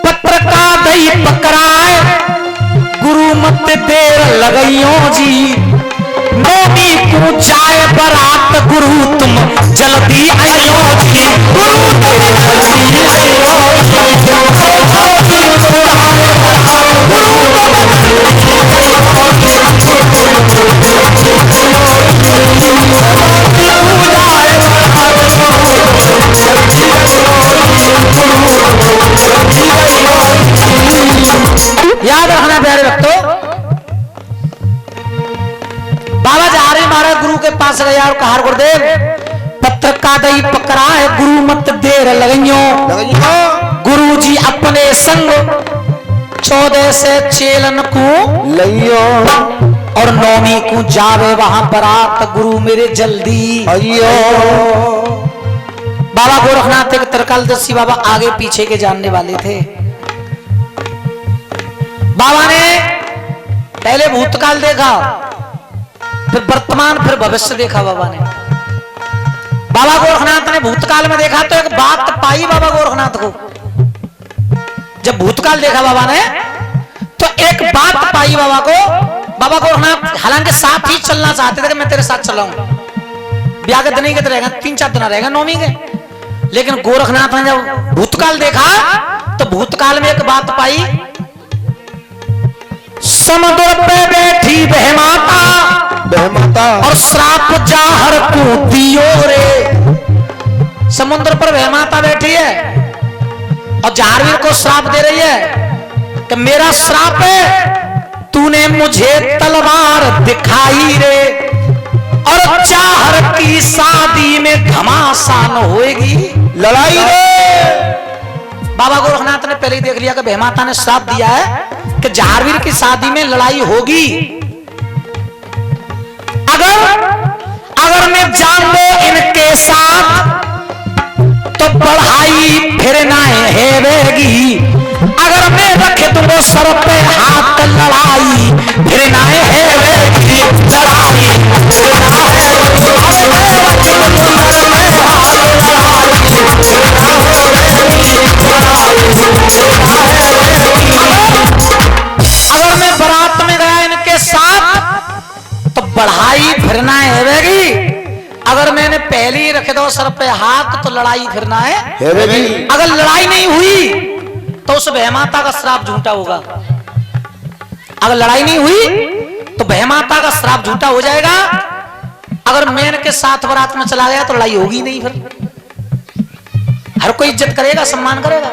पत्र का दही पकड़ाए, गुरु मत देर लगइयो जी, नोनी पूछाए बरात गुरु तुम जल्दी आइयो जी, गुरु तुम जल्दी याद रखना प्यारे भक्तों, बाबा जहारवीर महाराज गुरु गुरु के पास गया और कहा गुरुदेव पत्र का दही पकड़ा है, गुरु मत देर लगइयो। गुरु जी अपने संग 14 से चेलन को लइयो और 9वीं को जावे वहां बरात, गुरु मेरे जल्दी अयो। बाबा गोरखनाथ एक त्रिकालदर्शी बाबा आगे पीछे के जानने वाले थे। बाबा ने पहले भूतकाल देखा, फिर वर्तमान, फिर भविष्य देखा। बाबा ने, बाबा गोरखनाथ ने भूतकाल में देखा तो एक बात पाई बाबा गोरखनाथ को। जब भूतकाल देखा बाबा ने तो एक बात पाई बाबा को। बाबा गोरखनाथ हालांकि साथ ही चलना चाहते थे कि मैं तेरे साथ चलाऊं, ब्याह के दिन ही के रहेगा, 3-4 दिन रहेगा 9वीं के। लेकिन गोरखनाथ ने जब भूतकाल देखा तो भूतकाल में एक बात पाई, समुद्र पे बैठी बहमाता और श्राप जाहर को दियो रे। समुद्र पर बहमाता बैठी है और जाहरवीर को श्राप दे रही है कि मेरा श्राप है, तूने मुझे तलवार दिखाई रे और जाहर की शादी में घमासान होएगी लड़ाई रे। बाबा गोरखनाथ ने पहले ही देख लिया कि बहमाता ने श्राप दिया है कि जाहरवीर की शादी में लड़ाई होगी। अगर मैं जाऊं इनके साथ तो बढ़ाई फिर ना हेवेगी, अगर मैं रख दूंगा सर पे हाथ लड़ाई फिर ना हेवेगी, लड़ाई अगर मैं बारात में गया इनके साथ तो बढ़ाई फिरना हेवेगी, अगर मैंने पहले ही रखे दो सर पे हाथ तो लड़ाई फिरना है। अगर लड़ाई नहीं हुई तो उस बहमाता का श्राप झूठा होगा। अगर लड़ाई नहीं हुई तो बहमाता का श्राप झूठा हो जाएगा। अगर मैं इनके साथ बारात में चला गया तो लड़ाई होगी नहीं, फिर हर कोई इज्जत करेगा, सम्मान करेगा।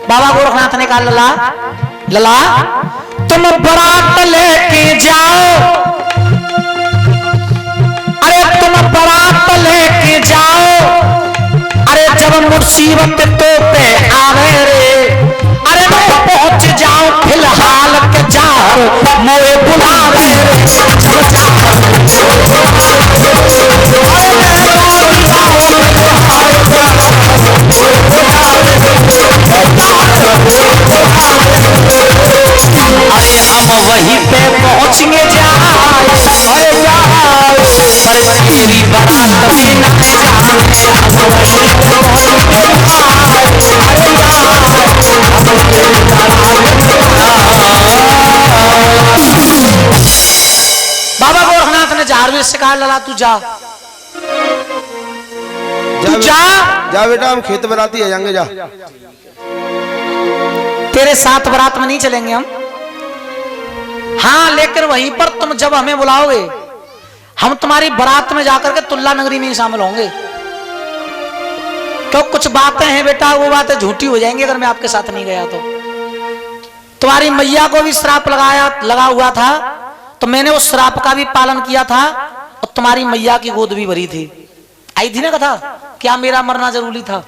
बाबा गोरखनाथ ने कहा लला तुम बारात लेके जाओ, अरे तुम बारात लेके जाओ, अरे जब मुसीबत तो पे आवे रे, अरे मैं पहुंच जाऊं फिलहाल के जाओ मोए बुलावे अरे हम वहीं पे पहुंचेंगे पर तेरी बारात में ना बाबा गोरखनाथ ने जाहरवीर से कहा लला तू जा जा बेटा, हम खेत बराती आ जाएंगे, जा। तेरे साथ बारात में नहीं चलेंगे हम, हाँ लेकिन वहीं पर तुम जब हमें बुलाओगे हम तुम्हारी बारात में जाकर के तुल्ला नगरी में ही शामिल होंगे। क्यों कुछ बातें हैं बेटा, वो बातें झूठी हो जाएंगी अगर मैं आपके साथ नहीं गया तो। तुम्हारी मैया को भी श्राप लगा हुआ था तो मैंने उस श्राप का भी पालन किया था और तुम्हारी मैया की गोद भी भरी थी। आई थी ना कथा, क्या मेरा मरना जरूरी था?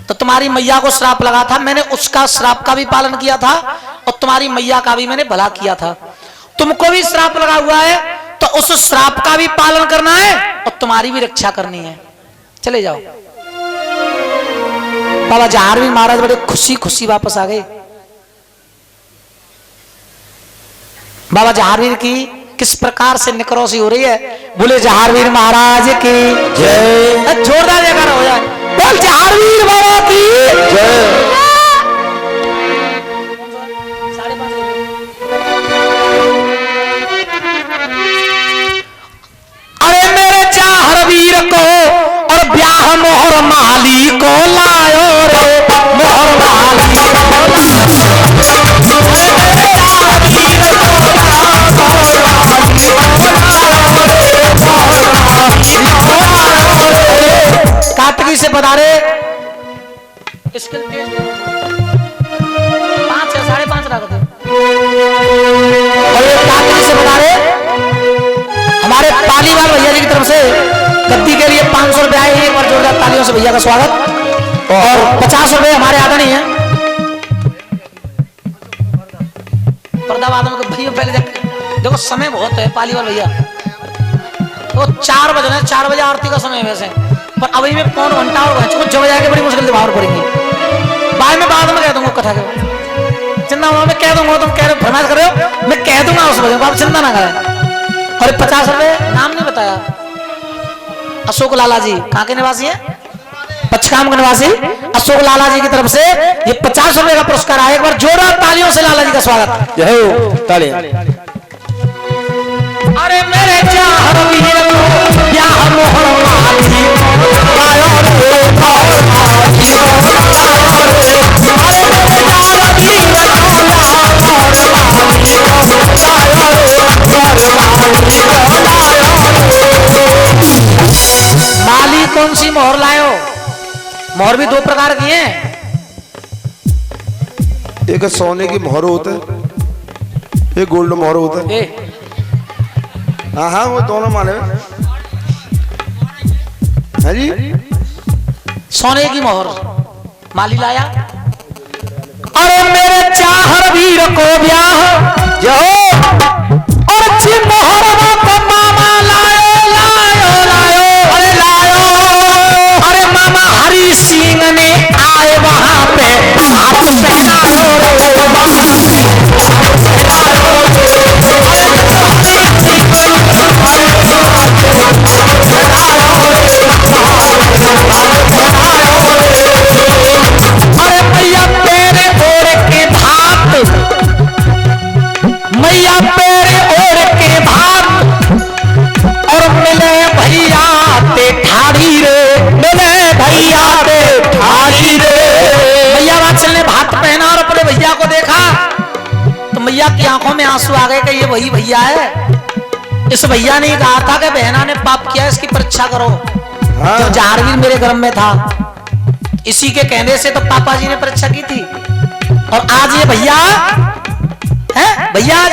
तो तुम्हारी मैया को श्राप लगा था, मैंने उसका श्राप का भी पालन किया था और तुम्हारी मैया का भी मैंने भला किया था। तुमको भी श्राप लगा हुआ है तो उस श्राप का भी पालन करना है और तुम्हारी भी रक्षा करनी है। चले जाओ। बाबा जाहरवीर महाराज बड़े खुशी खुशी वापस आ गए। बाबा जाहरवीर की किस प्रकार से निकरोसी हो रही है, बोले जाहरवीर महाराज की जय। जोरदार जयकार हो जाए, बोल जाहरवीर बाबा की जय। अरे मेरे जाहरवीर को और ब्याह मोहर माली को लायो रे, मोहर माली काटकी से पधारे। इसके 5 या 5.5 लाख थे और ये काटकी से पधारे हमारे पालीवाल भैया जी की जोरदार तालियों से भैया का स्वागत। और 50 रुपए हमारे आदरणीय हैं पर्दाबाद में। भैया पहले देखो समय बहुत है पाली वाले भैया, तो 4 बजे 4 बजे आरती का समय है वैसे, पर अभी में पौन घंटा और कुछ बजा के बड़ी मुश्किल से बाहर पड़ेंगी। बाद में कह दूंगा कथा के चिंता मैं कह दूंगा, तुम कह रहे हो फरमाइश कर रहे हो, मैं कह दूंगा उस वजह आप चिंता ना करें। और 50 रुपए नाम नहीं बताया, अशोक लाला जी कहाँ के निवासी है, पचकाम के निवासी अशोक लाला जी की तरफ से ये 50 रुपए का पुरस्कार आया। एक बार जोरदार तालियों से लाला जी का स्वागत। जय हो तालियां। अरे मेरे चाहर वीर को ब्याह मोहन माली लायो रे भाई माली अरे मेरे चाहर वीर को ब्याह मोहन माली माली कौन सी मोहर लायो? मोहर भी 2 प्रकार की हैं, एक सोने की मोहर होता है, एक गोल्ड मोहर होता है। हाँ हाँ वो दोनों माने है जी। सोने की मोहर माली लाया। अरे मेरे चाहर वीर को ब्याह जो और अच्छी मोहर को मामा लायो लायो लायो अरे लायो। अरे मामा हरी सिंह ने आए वहां पे हाथ पहनायो रे वहां मैया पेरे ओढ़ के भात और मिले भैया ते ठाड़ी रे, मिले भैया ते ठाड़ी रे। भैया वात्सल ने भात पहना और अपने भैया को देखा तो मैया की आंखों में आंसू आ गए कि ये वही भैया है। इस भैया ने कहा था कि बहना ने पाप किया, इसकी परीक्षा करो। जब जारवीर मेरे गर्भ में था इसी के कहने से तो पापा जी ने परीक्षा की थी। और आज ये भैया है, भैया आज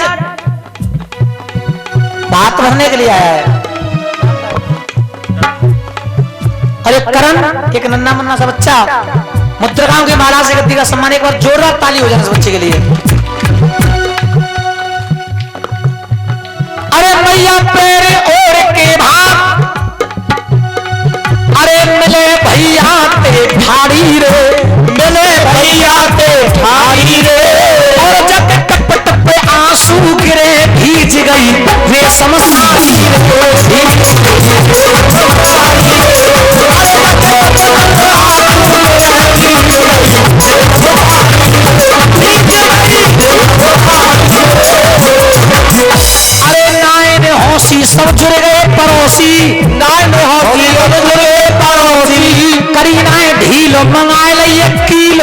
बात भरने के लिए आया है। अरे करण एक नन्ना मुन्ना सा बच्चा मुद्रकाओं की माला से गद्दी का सम्मान, एक बार जोरदार ताली हो जाए इस बच्चे के लिए। अरे मैया पेरे ओढ़ के भाग अरे मिले भैया ते ठाड़ी रे, मिले भैया ते ठाड़ी रे। और जब टप टप आंसू गिरे भीज गई रेशम साड़ी अरे नायन हौसी सब जुड़ गए पड़ोसी, नायन हौसी सब जुड़ गए पड़ोसी। करीनाए ढील मंगाए लइए कील,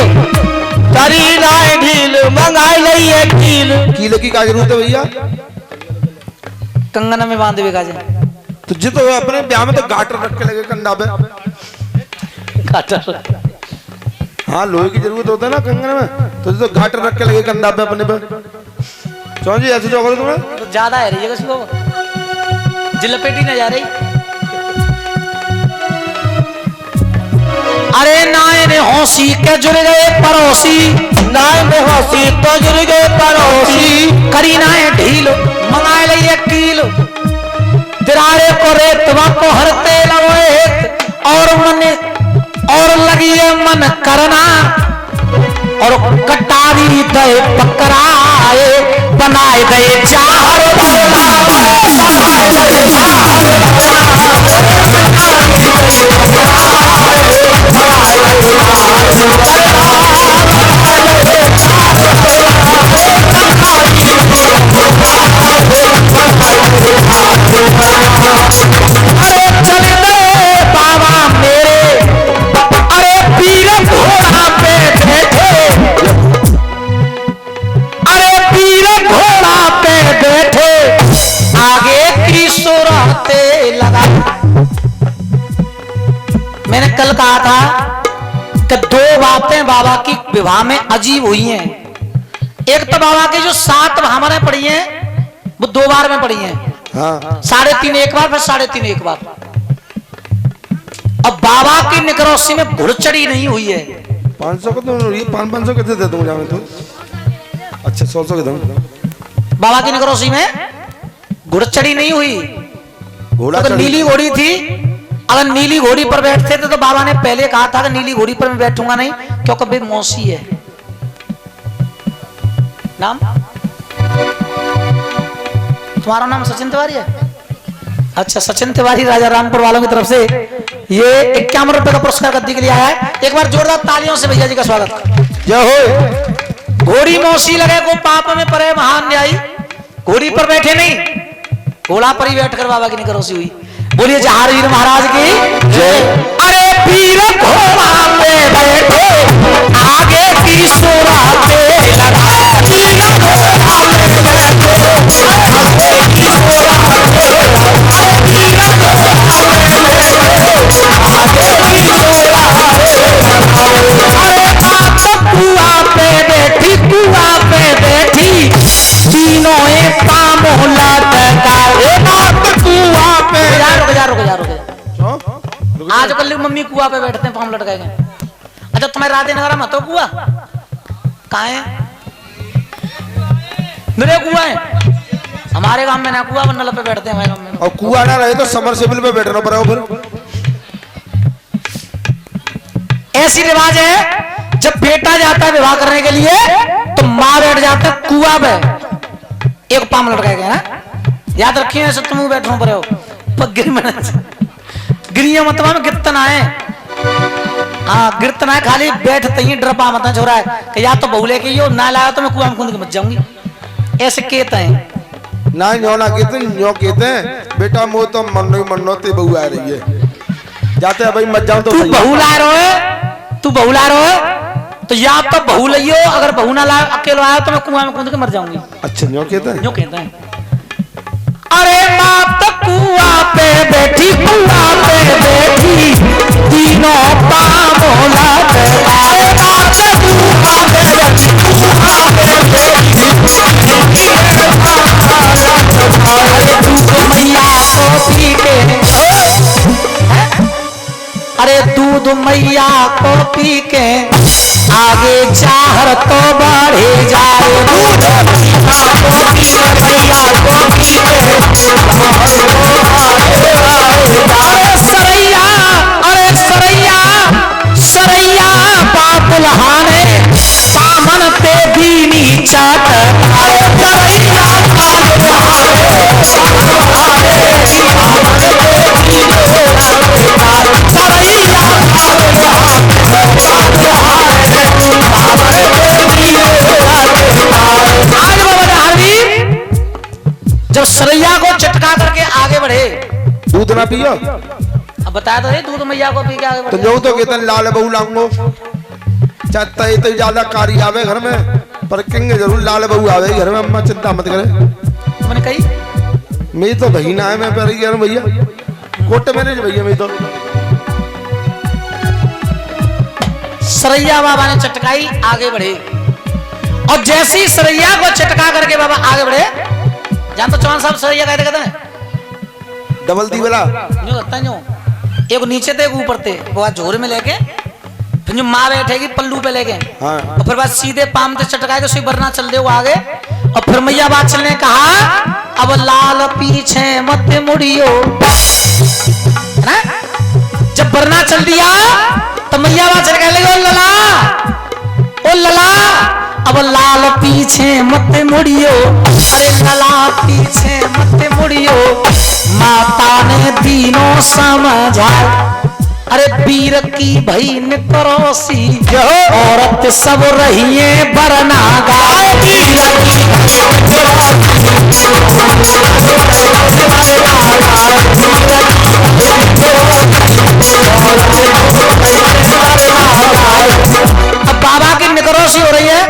करीनाए ढील मंगाए लइए कील। कीलो की क्या जरूरत है भैया? कंगन में बांध देगा तो जितो अपने ब्याह में तो गाटर रख के लगे कंधा पे। गाटर हाँ लोहे की जरूरत होता है ना कंगन में, तो जितो गाटर रख के लगे कंधा पे अपने पे। चौन जी ऐसे जो करो तुम्हें तो ज्यादा है रही है किसी जिलपेटी न जा रही। अरे नायन हौसी के जुड़ गए पड़ोसी, नायन हौसी तो जुड़ गए पड़ोसी। करीनाए ढील मंगाए लइए कील, दिरारे को रेतवा को हरते लवेत। और मन और लगिए मन करना और कटारी दे पकड़ाए बनाए गए चार अरे चल दे बाबा मेरे, अरे पीर घोड़ा पे बैठे, अरे पीर घोड़ा पे बैठे आगे की सुराते लगा। मैंने कल कहा था कि 2 बातें बाबा की विवाह में अजीब हुई हैं। एक तो बाबा की जो 7 भामरें पड़ी हैं वो 2 बार में पड़ी हैं। हाँ 3.5 एक बार, फिर 3.5 एक बार। अब बाबा की निकरोसी में घुड़चड़ी नहीं हुई है। 500 को तो ये 500 कितने दे दूंगा जाने तो। अच्छा 100 के दूं। बाबा की निकरोसी में घुड़चड़ी नहीं हुई। घोड़ा अगर चढ़ी। नीली घोड़ी थी, अगर नीली घोड़ी पर बैठते थे तो बाबा ने पहले कहा था कि नीली घोड़ी पर मैं बैठूंगा नहीं, क्योंकि वे मौसी है। नाम तुम्हारा नाम सचिन तिवारी है? अच्छा, सचिन तिवारी राजा रामपुर वालों की तरफ से ये 51 रुपए का पुरस्कार गद्दी के लिए आया है। एक बार जोरदार तालियों से भैया जी का स्वागत। जय हो। घोड़ी मौसी लगे को पाप में परे महान न्यायी। घोड़ी पर बैठे नहीं, घोड़ा पर ही बैठकर बाबा की निकरोसी हुई। बोलिए जहार वीर महाराज की जय। अरे वीर घोड़ा पे बैठे आगे की सोरा पे लगा, वीर घोड़ा पे बैठे आगे की सोरा पे लगा, वीर घोड़ा पे बैठे आगे की सोरा पे लगा। अरे बात कुआ पे बैठी, कुआ पे बैठी तीनों एक काम होला टका। कुआ पे रुक जा। आजकल मम्मी कुआ पे बैठते हैं, पाँव लटकाए गए। अच्छा तुम्हें राधे नगर में तो कुआ कहाँ है? मेरे कुआ है हमारे गांव में ना, कुआ नल पे बैठते हैं हमारे गांव में। और कुआ ना रहे तो समरसेबल पे बैठना पड़ेगा फिर। ऐसी रिवाज है, जब बेटा जाता है विवाह करने के लिए तो माँ बैठ जाते है कुआ पे, एक पाँव लटकाए गए ना। याद रखिए, ऐसे तुम बैठो पर हो गिर में गिरिया मतवा में गिरतना है। हाँ गिरतना है, खाली बैठते ही डरपा मत छोरा है कि या तो बहु लेके यो ना लाया तो मैं कुआं में कूद के मत जाऊंगी। ऐसे कहते हैं ना न्यो ना कहते हैं बेटा मो तो मनो ते बहू आ रही है जाते हैं भाई मत जाओ तो तू सही। बहू ला रहे हो, तू बहू ला रहे हो तो या तो बहू लियो, अगर बहू ना ला अकेले आया तो मैं कुआं में कूद के मर जाऊंगी। अच्छा न्यो कहते हैं। यूं कहते हैं। अरे माँ तो कुआ पे बैठी, कुआ पे बैठी तीनों पाँव लटका। अरे माँ तो कुआ पे बैठी, कुआ पे बैठी दूध मैया को पी के, अरे दूध मैया को पी के आगे चाहर तो बढ़े जाए। दूध मैया को पी के, मैया को पी के सरैया, अरे सरैया सरैया बाप लहाने सामन ते दीनी चाट। सरैया बाप जब सरैया को चटका करके आगे बढ़े। दूध ना पियो अब बताया तो दूध मैया को पी के आगे तो बढ़े। जो तो कहते हैं लाल बहू लाऊंगो चाहता तो ज्यादा कारी आवे घर में, पर कहेंगे जरूर लाल बहू आवे घर में। अम्मा चिंता मत करे। मैंने कही मेरी तो बहन है, मैं पर भैया कोट मेरे भैया मेरी तो। सरैया बाबा ने चटकाई, आगे बढ़े। और जैसे ही सरैया को चटका करके बाबा आगे बढ़े, जान तो चौहान साहब सरैया कहते हैं डबल दी वाला यूं लगता है यूं, एक नीचे थे एक ऊपर थे, वो झोरे में लेके फिर जो माँ बैठेगी पल्लू पे लेके, हाँ। और फिर बाद सीधे पाम से चटकाए तो बरना चल दे वो आगे। और फिर मैया बात चलने कहा अब लाल पीछे मत मुड़ियो, है ना? जब बरना चल दिया तो मैया बात चल कहने लगी ओ लला, ओ लला अब लाल पीछे मत मुड़ियो। अरे लला पीछे मत मुड़ियो, माता ने तीनों समझा। अरे वीर की भई निकरोसी औरत सब रहिए बरना गाए। वीर अब बाबा की निकरोसी हो रही है।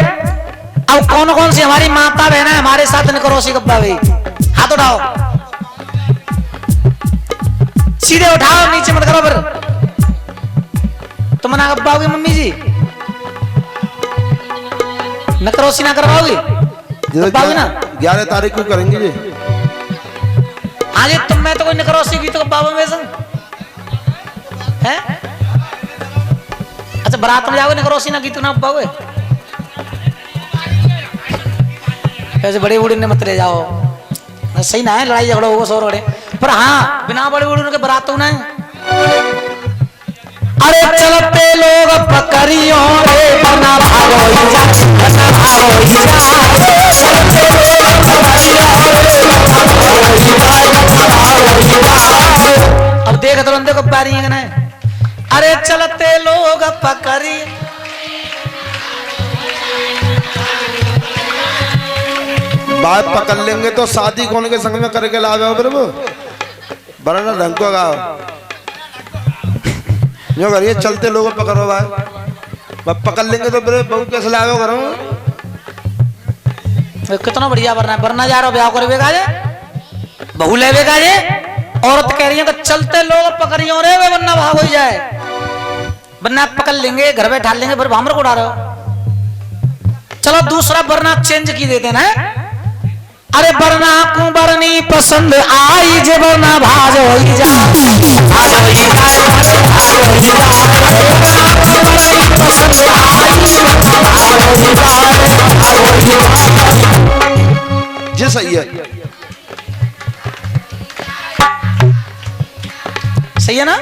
अब कौन कौन सी हमारी माता बहन है हमारे साथ निकरोसी गप्पा भाई? हाथ उठाओ, सीधे उठाओ, नीचे मत करो। फिर तुम ना गप्पाओगी मम्मी जी, निकरोसी ना करवाओगी? गप्पाओगी ना? 11 तारीख को करेंगे जी। हाँ जी, तुम मैं तो कोई निकरोसी की तो गप्पाओ में संग है? अच्छा बारात में जाओगे ना करोसी ना गीत ना पाओगे ऐसे बड़े बूढ़े ने मत ले जाओ सही ना है लड़ाई झगड़ा होगा सौ रगड़े पर हाँ बिना बड़े बूढ़े के बारात तो ना अरे चलते लोग पकड़ियों रे बना भागो बना भागो चलते लोग पकड़ियों रे अब देख तो बंदे को पारी है ना अरे चलते लोग पकड़ी बात पकड़ लेंगे तो शादी कौन के संग में करके लावे प्रभु बड़ा ढंग को गाओ यो करिए चलते लोग पकड़ो भाई पकड़ लेंगे तो फिर बहू कैसे लावे करो कितना बढ़िया वरना जा रहा ब्याह करे जे बहू लेवे का जे औरत कह रही है कि चलते लोग पकड़ियों रे वे वरना भाग हो जाए वरना पकड़ लेंगे घर बैठा लेंगे फिर भामर को उड़ा रहे हो चलो दूसरा वरना चेंज की देते ना अरे वरना को बरनी पसंद आई जे वरना भाज हो जा जी सही है सही है ना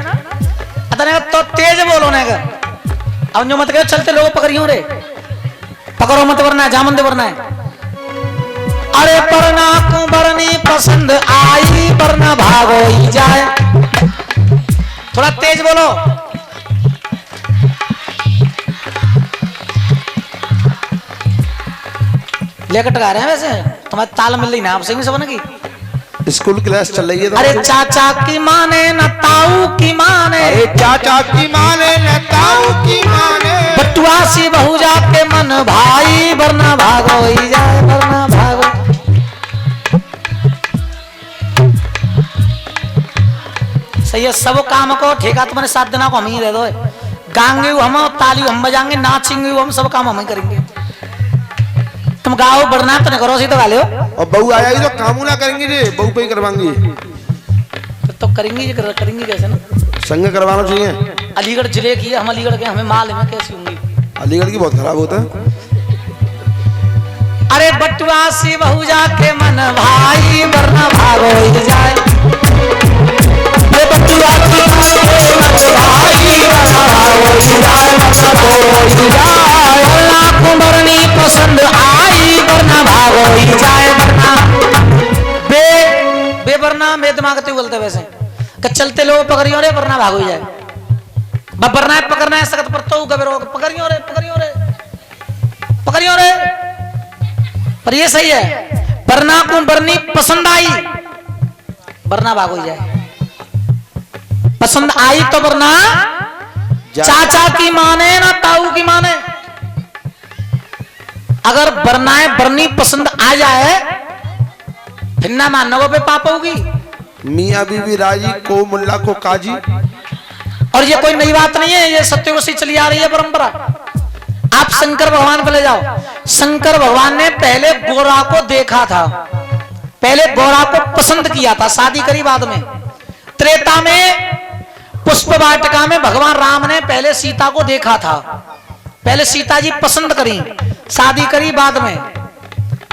अतने तो तेज बोलो ना अब जो मत कहो चलते लोग पकड़ियों रे पकड़ो मत वरना जामन दे वरना है अरे वरना को बरनी पसंद आई वरना भागो ही जाए थोड़ा तेज बोलो लेकर गा रहे हैं वैसे तुम्हारे ताल मिल रही ना आपसे भी सबन की स्कूल क्लास चल रही है तो अरे चाचा की माने न ताऊ की माने अरे चाचा की माने न ताऊ की माने बटुआ सी बहू जाके मन भाई वरना भागो ही जाए वरना भागो सही है सब काम को ठेका तुम्हारे 7 दिना को हम ही दे दो गाएंगे हम ताली हम बजाएंगे नाचेंगे हम सब काम हम ही करेंगे तुम गाओ बढ़ना तो नहीं करो सी तो गा लो और बहू आया ही तो काम ना करेंगे जी बहू पे ही करवाएंगे तो करेंगे कैसे ना संग करवाना चाहिए अलीगढ़ जिले की हम अलीगढ़ के हमें माल में कैसी होंगी अलीगढ़ की बहुत खराब होता है अरे बटुआ सी बहू जाके मन भाई वरना भागो ही जाए बटुआ की भाई वरना भागो ही जाए वरना कुंवरनी पसंद आई वरना भागो ही जाए वरना बेवरना में दिमाग तो बोलते वैसे कि चलते लोग पकड़ियों रे वरना भागो ही जाए बबरना है पकड़ना है सख्त पर तो गबरो पकड़ियों रे पर ये सही है वरना को बरनी पसंद आई वरना भागो ही जाए पसंद आई तो वरना चाचा की माने ना ताऊ की माने अगर बरनाए बरनी पसंद आ जाए फिर ना मानने पे पाप होगी मियाँ बीवी राजी को मुल्ला को काजी और ये कोई नई बात नहीं है ये सत्य से चली आ रही है परंपरा आप शंकर भगवान पे ले जाओ शंकर भगवान ने पहले गोरा को देखा था पहले गोरा को पसंद किया था शादी करी बाद में त्रेता में पुष्प वाटिका में भगवान राम ने पहले सीता को देखा था पहले सीता जी पसंद करी शादी करी बाद में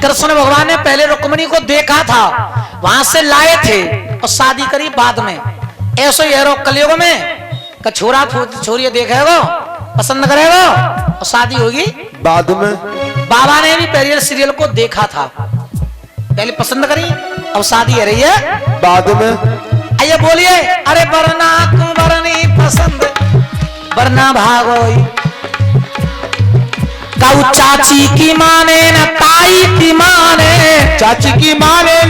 कृष्ण भगवान ने पहले रुक्मिणी को देखा था वहां से लाए थे और शादी करी बाद में ऐसो ही है कलयुग में छोरा छोरी देखेगा पसंद करेगा और शादी होगी बाद में बाबा ने भी पहले सीरियल को देखा था पहले पसंद करी अब शादी हो रही है बाद में आइए बोलिए अरे वरना कुंवरनी पसंद वरना भागोई काऊ चाची की माने न ताई की माने चाची की माने